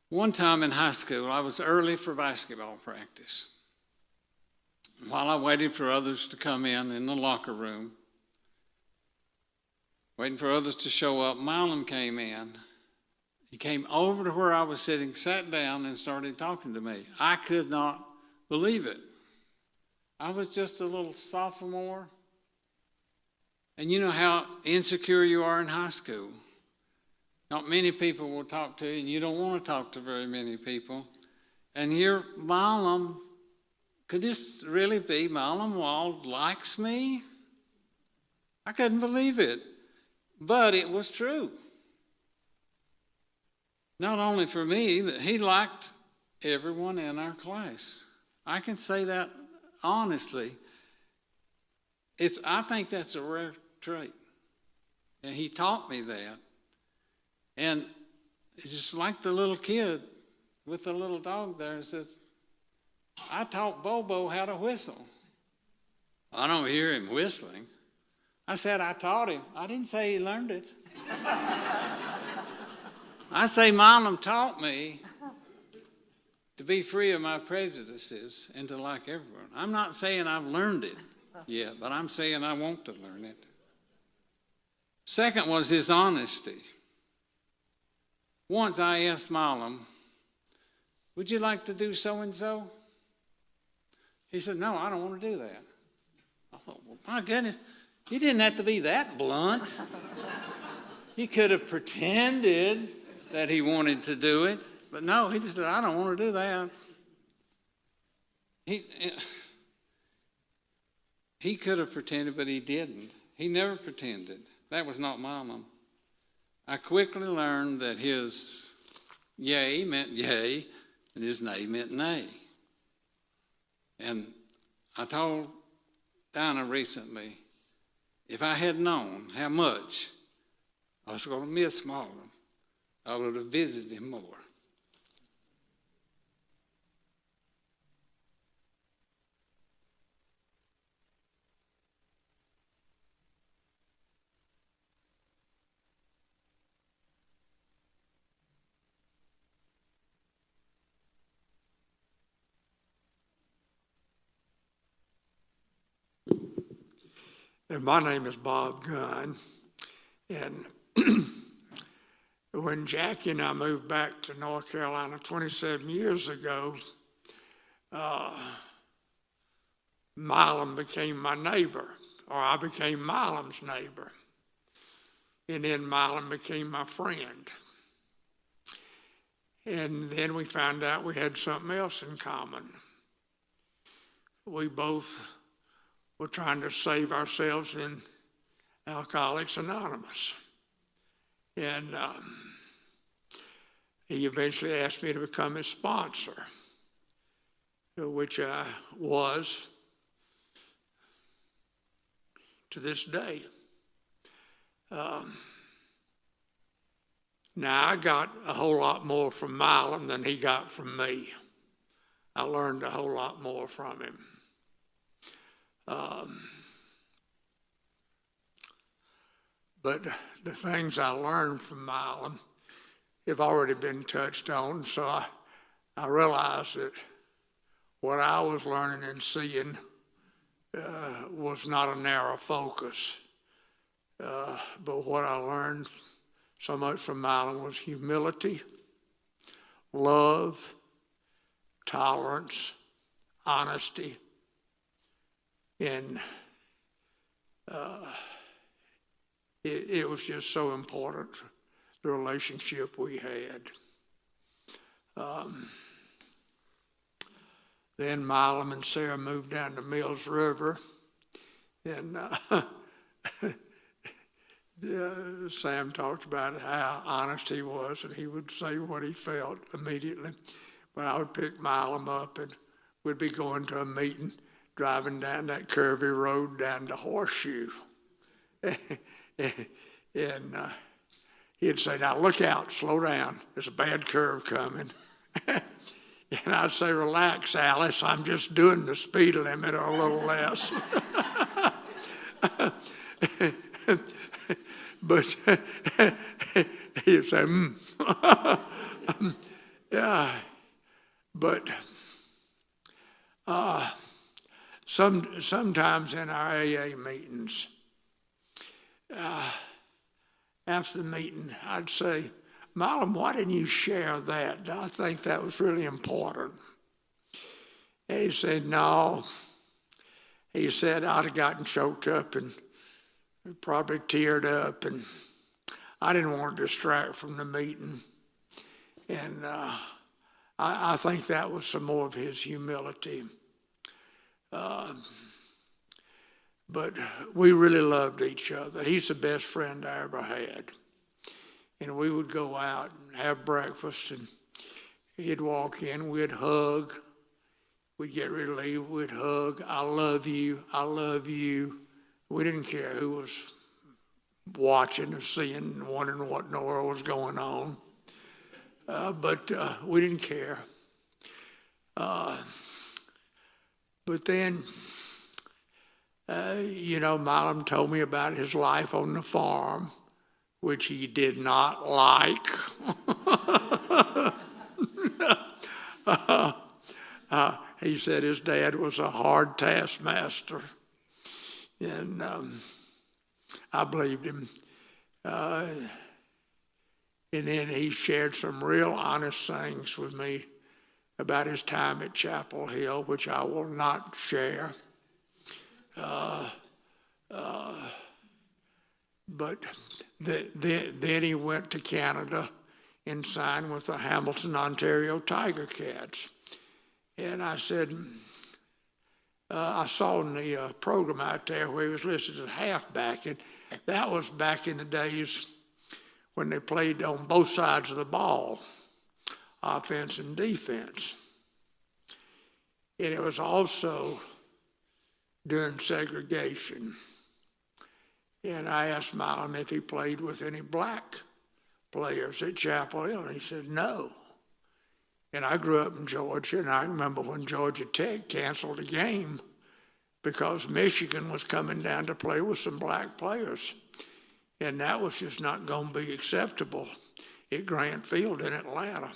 One time in high school, I was early for basketball practice. While I waited for others to come in the locker room, waiting for others to show up, Milam came in. He came over to where I was sitting, sat down, and started talking to me. I could not believe it. I was just a little sophomore. And you know how insecure you are in high school. Not many people will talk to you, and you don't want to talk to very many people. And here, Milam, could this really be Milam Wall likes me? I couldn't believe it. But it was true. Not only for me, that he liked everyone in our class. I can say that honestly. I think that's a rare trait. And he taught me that. And it's just like the little kid with the little dog there says, I taught Bobo how to whistle. I don't hear him whistling. I said I taught him. I didn't say he learned it. I say Milam taught me to be free of my prejudices and to like everyone. I'm not saying I've learned it yet, but I'm saying I want to learn it. Second was his honesty. Once I asked Milam, would you like to do so-and-so? He said, no, I don't want to do that. I thought, well, my goodness, he didn't have to be that blunt. He could have pretended that he wanted to do it, but no, he just said, I don't want to do that. He could have pretended, but he didn't. He never pretended. That was not Milam. I quickly learned that his yay meant yay and his nay meant nay. And I told Dinah recently, if I had known how much I was going to miss Milam, I would have visited him more. And my name is Bob Gunn, and when Jackie and I moved back to North Carolina 27 years ago, Milam became my neighbor, or I became Milam's neighbor, and then Milam became my friend. And then we found out we had something else in common. We both were trying to save ourselves in Alcoholics Anonymous. And he eventually asked me to become his sponsor, which I was to this day. Now, I got a whole lot more from Milam than he got from me. I learned a whole lot more from him. But the things I learned from Milam have already been touched on, so I realized that what I was learning and seeing was not a narrow focus. But what I learned so much from Milam was humility, love, tolerance, honesty, and it was just so important, the relationship we had. Then Milam and Sarah moved down to Mills River, and Sam talked about how honest he was, and he would say what he felt immediately. But I would pick Milam up, and we'd be going to a meeting, driving down that curvy road down to Horseshoe. And he'd say, now look out, slow down, there's a bad curve coming. And I'd say, relax, Alice, I'm just doing the speed limit or a little less. But he'd say, yeah. But sometimes in our AA meetings, after the meeting, I'd say, Milam, why didn't you share that? I think that was really important. And he said, no. He said, I'd have gotten choked up and probably teared up, and I didn't want to distract from the meeting. And I think that was some more of his humility. But we really loved each other. He's the best friend I ever had. And we would go out and have breakfast, and he'd walk in, we'd hug, We'd get ready to leave, we'd hug, I love you, I love you. We didn't care who was watching or seeing and wondering what in the world was going on. But we didn't care. But then, Milam told me about his life on the farm, which he did not like. He said his dad was a hard taskmaster, and I believed him. And then he shared some real honest things with me about his time at Chapel Hill, which I will not share. But then he went to Canada and signed with the Hamilton, Ontario Tiger Cats. And I said, I saw in the program out there where he was listed as halfback, and that was back in the days when they played on both sides of the ball, offense and defense. And it was also during segregation. And I asked Milam if he played with any black players at Chapel Hill, and he said no. And I grew up in Georgia, and I remember when Georgia Tech canceled a game because Michigan was coming down to play with some black players. And that was just not going to be acceptable at Grant Field in Atlanta.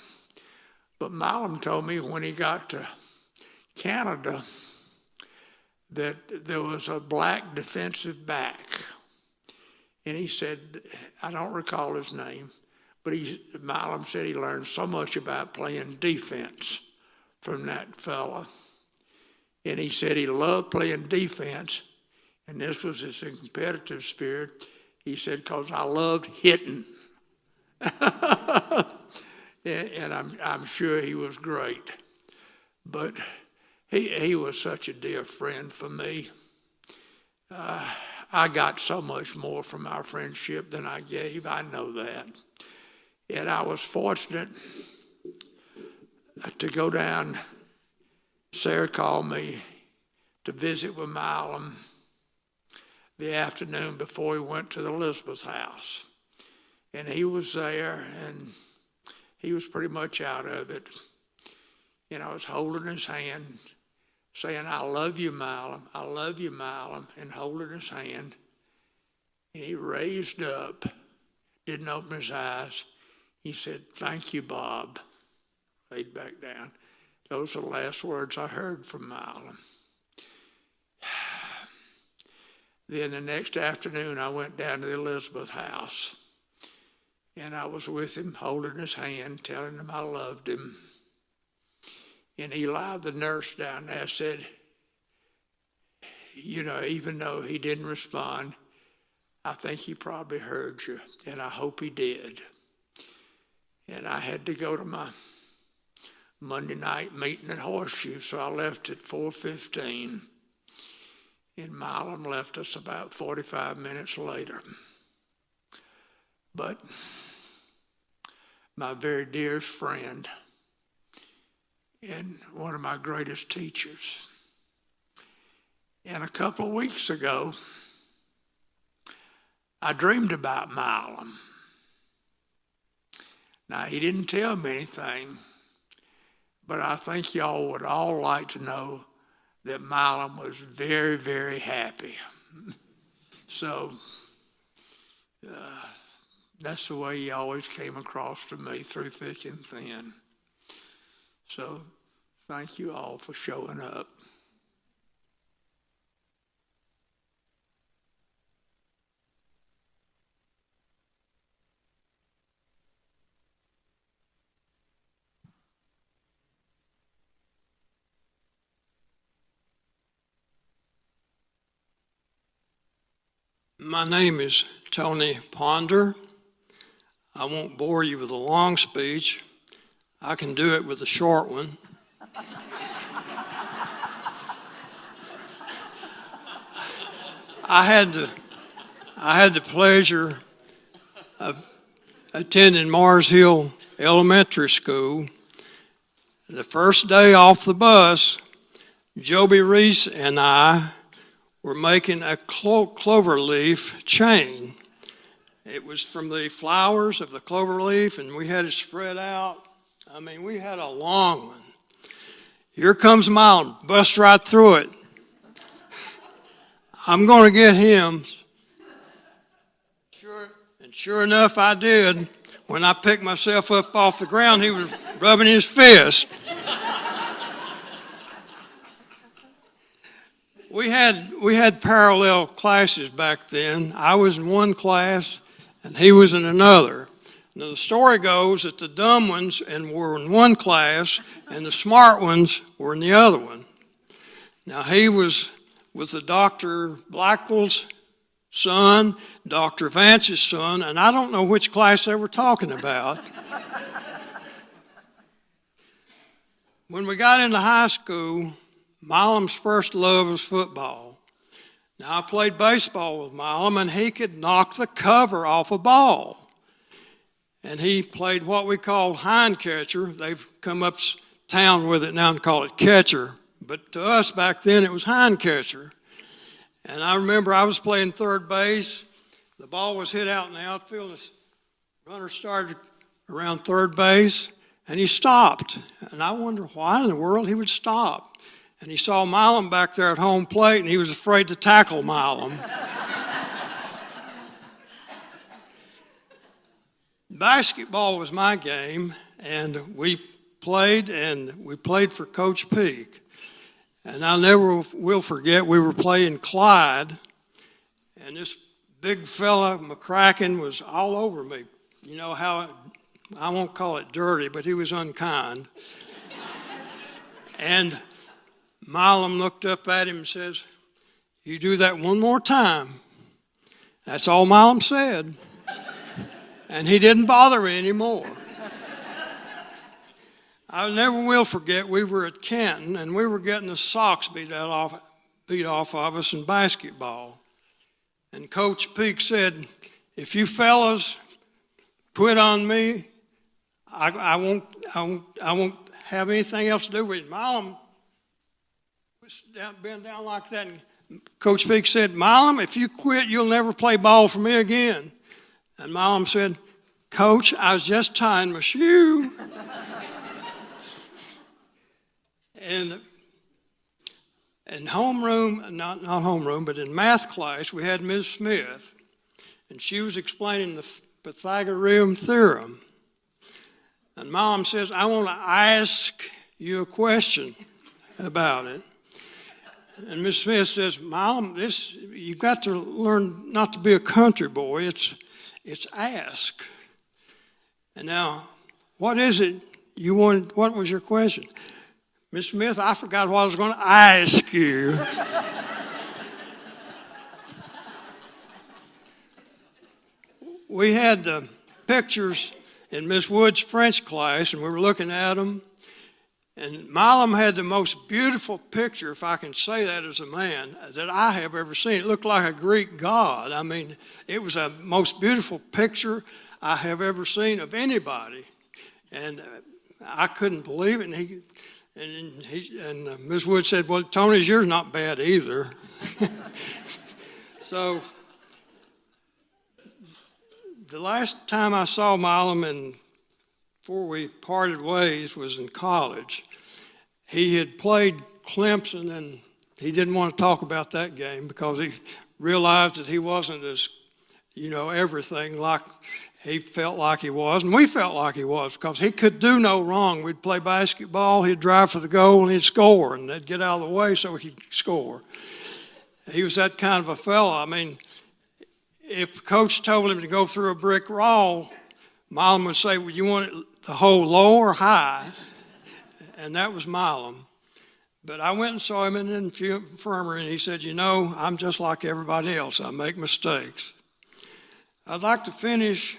But Milam told me when he got to Canada that there was a black defensive back. And he said, I don't recall his name, but Milam said he learned so much about playing defense from that fella. And he said he loved playing defense, and this was his competitive spirit. He said, because I loved hitting. And I'm sure he was great. But he was such a dear friend for me. I got so much more from our friendship than I gave. I know that. And I was fortunate to go down. Sarah called me to visit with Milam the afternoon before he went to the Elizabeth house. And he was there, and he was pretty much out of it. And I was holding his hand, saying, I love you, Milam, I love you, Milam, and holding his hand. And he raised up, didn't open his eyes. He said, thank you, Bob. Laid back down. Those are the last words I heard from Milam. Then the next afternoon, I went down to the Elizabeth house. And I was with him, holding his hand, telling him I loved him. And Eli, the nurse down there, said, even though he didn't respond, I think he probably heard you, and I hope he did. And I had to go to my Monday night meeting at Horseshoe, so I left at 4:15. And Milam left us about 45 minutes later. But my very dearest friend and one of my greatest teachers. And a couple of weeks ago, I dreamed about Milam. Now, he didn't tell me anything, but I think y'all would all like to know that Milam was very, very happy. So that's the way he always came across to me, through thick and thin. So thank you all for showing up. My name is Tony Ponder. I won't bore you with a long speech. I can do it with a short one. I had the pleasure of attending Mars Hill Elementary School. The first day off the bus, Joby Reese and I were making a clover leaf chain. It was from the flowers of the clover leaf, and we had it spread out. I mean, we had a long one. Here comes Milam, busts right through it. I'm going to get him. Sure enough, I did. When I picked myself up off the ground, he was rubbing his fist. We had parallel classes back then. I was in one class, and he was in another. Now, the story goes that the dumb ones were in one class, and the smart ones were in the other one. Now, he was with the Dr. Blackwell's son, Dr. Vance's son, and I don't know which class they were talking about. When we got into high school, Milam's first love was football. Now, I played baseball with Milam, and he could knock the cover off a ball. And he played what we call hind catcher. They've come uptown with it now and call it catcher. But to us back then, it was hind catcher. And I remember I was playing third base. The ball was hit out in the outfield. And the runner started around third base, and he stopped. And I wondered why in the world he would stop. And he saw Milam back there at home plate, and he was afraid to tackle Milam. Basketball was my game, and we played for Coach Peak. And I never will forget, we were playing Clyde, and this big fella, McCracken, was all over me. You know how, I won't call it dirty, but he was unkind. And Milam looked up at him and says, "You do that one more time." That's all Milam said. And he didn't bother me anymore. I never will forget, we were at Canton, and we were getting the socks beat off of us in basketball. And Coach Peak said, "If you fellas quit on me, I won't have anything else to do with it." Milam was bent down like that, and Coach Peak said, "Milam, if you quit, you'll never play ball for me again." And Milam said, "Coach, I was just tying my shoe." And in homeroom, not homeroom, but in math class, we had Ms. Smith, and she was explaining the Pythagorean theorem. And Milam says, "I want to ask you a question about it." And Ms. Smith says, "Milam, you've got to learn not to be a country boy. It's ask." And now, what is it you wanted? What was your question? "Miss Smith, I forgot what I was going to ask you." We had pictures in Miss Wood's French class, and we were looking at them. And Milam had the most beautiful picture, if I can say that as a man, that I have ever seen. It looked like a Greek god. I mean, it was the most beautiful picture I have ever seen of anybody. And I couldn't believe it. And Ms. Wood said, "Well, Tony's yours not bad either." So the last time I saw Milam before we parted ways was in college. He had played Clemson, and he didn't want to talk about that game because he realized that he wasn't as, everything like he felt like he was, and we felt like he was, because he could do no wrong. We'd play basketball, he'd drive for the goal, and he'd score, and they'd get out of the way so he could score. He was that kind of a fella. I mean, if coach told him to go through a brick wall, Milam would say, "Well, you want it the hole low or high?" And that was Milam. But I went and saw him in the infirmary, and he said, "I'm just like everybody else. I make mistakes." I'd like to finish.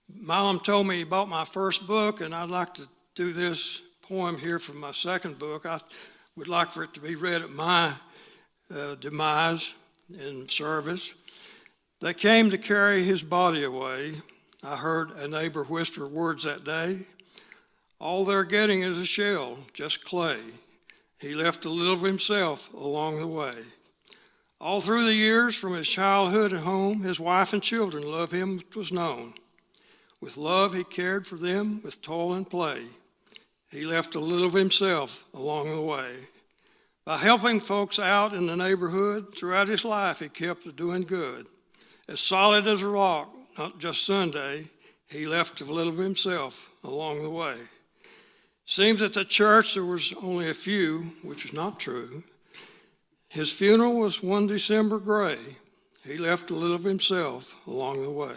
Milam told me he bought my first book, and I'd like to do this poem here from my second book. I would like for it to be read at my demise in service. "They came to carry his body away. I heard a neighbor whisper words that day. All they're getting is a shell, just clay. He left a little of himself along the way. All through the years, from his childhood at home, his wife and children loved him, which was known. With love, he cared for them with toil and play. He left a little of himself along the way. By helping folks out in the neighborhood, throughout his life, he kept doing good. As solid as a rock, not just Sunday, he left a little of himself along the way. Seems at the church there was only a few, which is not true. His funeral was one December gray. He left a little of himself along the way.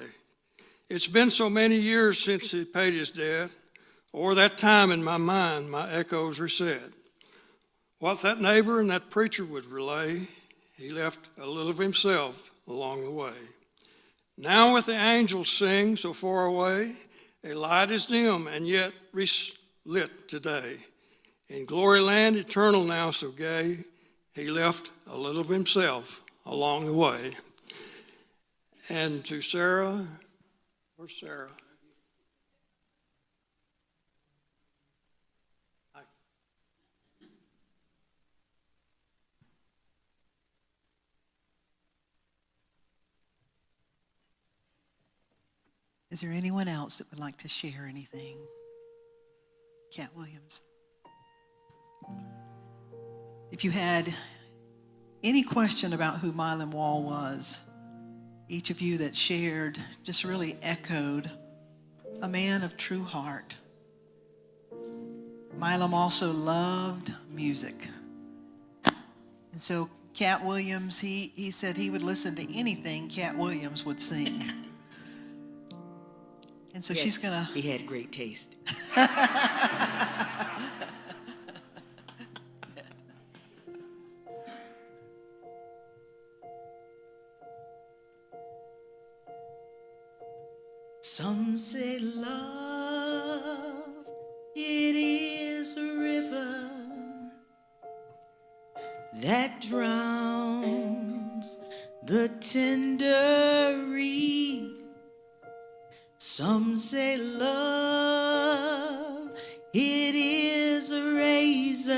It's been so many years since he paid his debt, or that time in my mind, my echoes reset. What that neighbor and that preacher would relay, he left a little of himself along the way. Now with the angels sing so far away, a light is dim and yet lit today. In glory land eternal now so gay, he left a little of himself along the way. And to Sarah, where's Sarah? Is there anyone else that would like to share anything? Cat Williams. If you had any question about who Milam Wall was, each of you that shared just really echoed a man of true heart. Milam also loved music. And so Cat Williams, he said he would listen to anything Cat Williams would sing. And so she's going to... He had great taste. Some say love, it is a river that drowns the tender reed. Some say love, it is a razor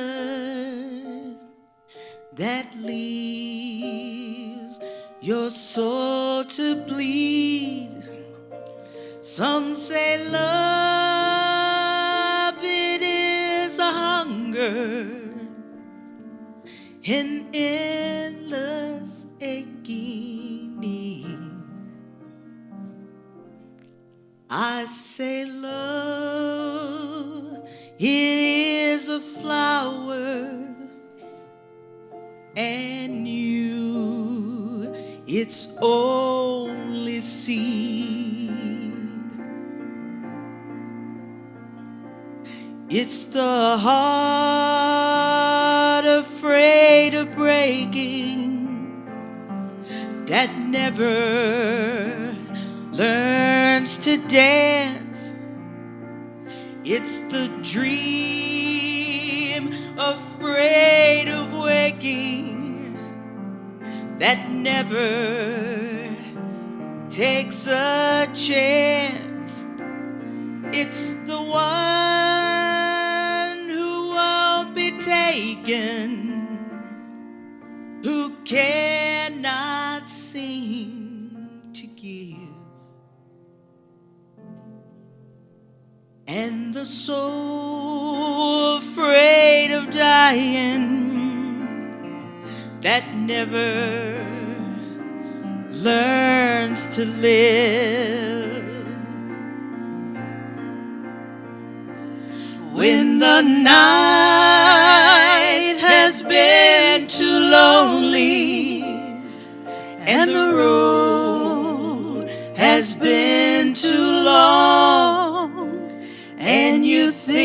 that leaves your soul to bleed. Some say love, it is a hunger, an endless aching need. I say love, it is a flower, and you, its only seed. It's the heart afraid of breaking that never learns to dance. It's the dream afraid of waking that never takes a chance. It's the one who won't be taken, who cannot seem to give. And the soul afraid of dying that never learns to live. When the night has been too lonely and the road has been too long, and you think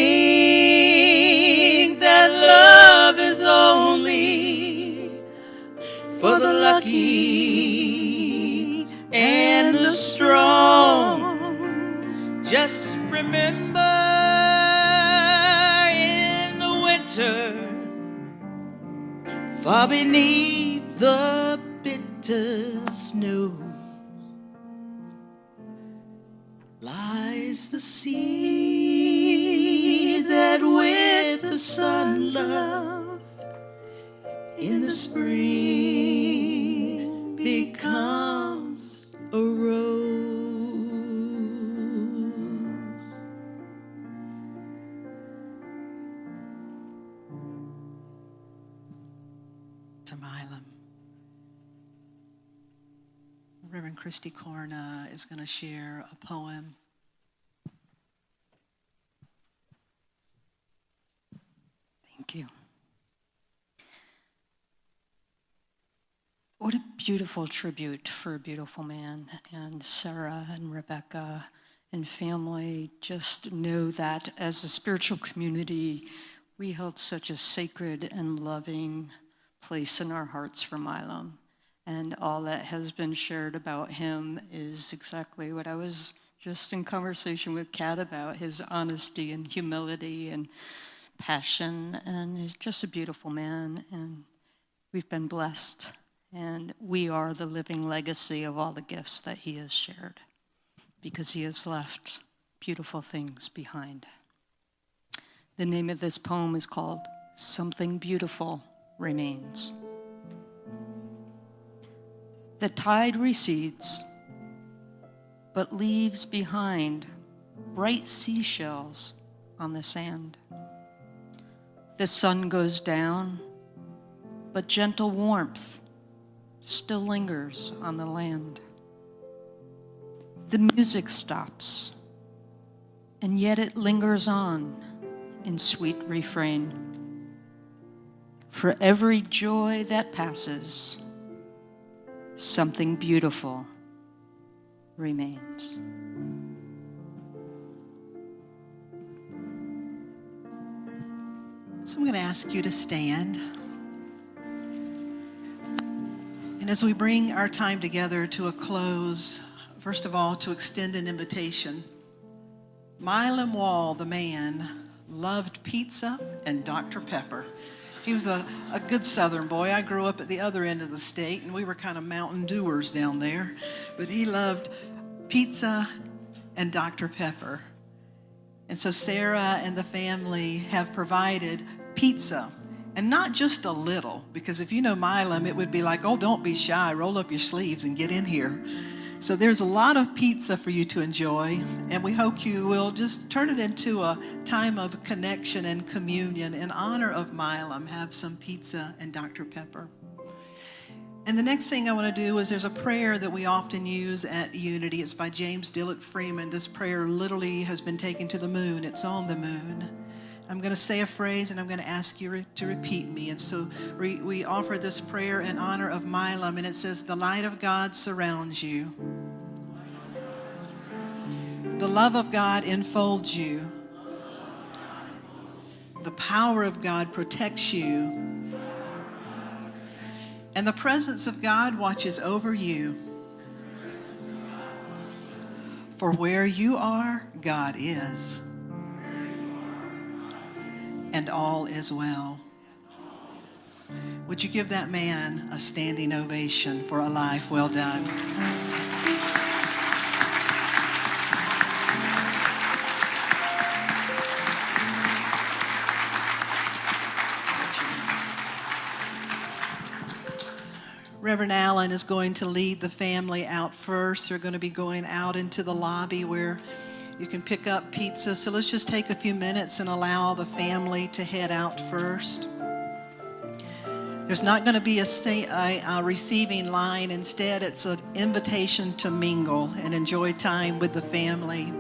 that love is only for the lucky and the strong, just remember in the winter, far beneath the bitter snow, lies the seed that with the sun love in the spring becomes a rose. To Milam. Reverend Christy Corna is going to share a poem. Thank you. What a beautiful tribute for a beautiful man. And Sarah and Rebecca and family just know that as a spiritual community, we held such a sacred and loving place in our hearts for Milam. And all that has been shared about him is exactly what I was just in conversation with Kat about, his honesty and humility and passion. And he's just a beautiful man, and we've been blessed. And we are the living legacy of all the gifts that he has shared, because he has left beautiful things behind. The name of this poem is called Something Beautiful Remains. The tide recedes, but leaves behind bright seashells on the sand. The sun goes down, but gentle warmth still lingers on the land. The music stops, and yet it lingers on in sweet refrain. For every joy that passes, something beautiful remains. So I'm going to ask you to stand. And as we bring our time together to a close, first of all, to extend an invitation. Milam Wall, the man, loved pizza and Dr. Pepper. He was a good Southern boy. I grew up at the other end of the state, and we were kind of Mountain Dewers down there. But he loved pizza and Dr. Pepper. And so Sarah and the family have provided pizza. And not just a little, because if you know Milam, it would be like, oh, don't be shy. Roll up your sleeves and get in here. So there's a lot of pizza for you to enjoy, and we hope you will just turn it into a time of connection and communion in honor of Milam. Have some pizza and Dr. Pepper. And the next thing I want to do is there's a prayer that we often use at Unity. It's by James Dillett Freeman. This prayer literally has been taken to the moon. It's on the moon. I'm going to say a phrase, and I'm going to ask you to repeat me. And so we offer this prayer in honor of Milam, and it says, the light of God surrounds you. The love of God enfolds you. The power of God protects you. And the presence of God watches over you. For where you are, God is. And all is well. Would you give that man a standing ovation for a life well done? Reverend Allen is going to lead the family out first. They're going to be going out into the lobby where you can pick up pizza. So let's just take a few minutes and allow the family to head out first. There's not going to be a receiving line. Instead, it's an invitation to mingle and enjoy time with the family.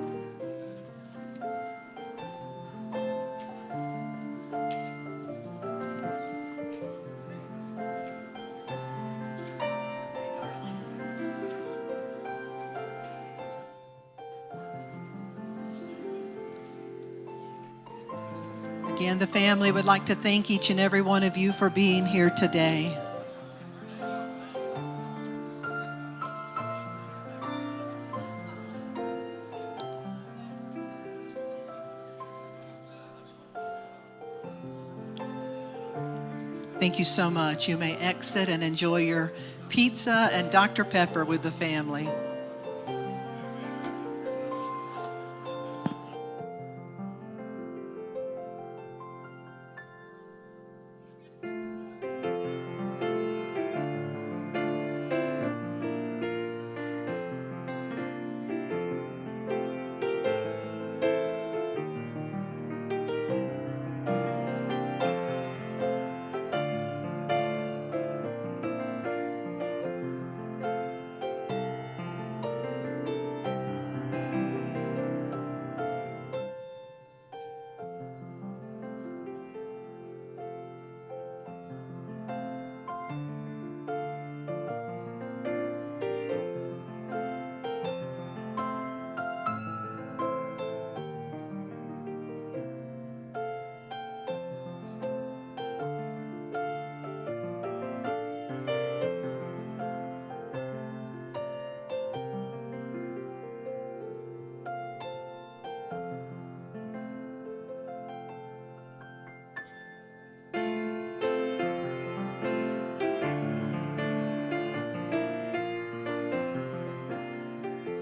Again, the family would like to thank each and every one of you for being here today. Thank you so much. You may exit and enjoy your pizza and Dr. Pepper with the family.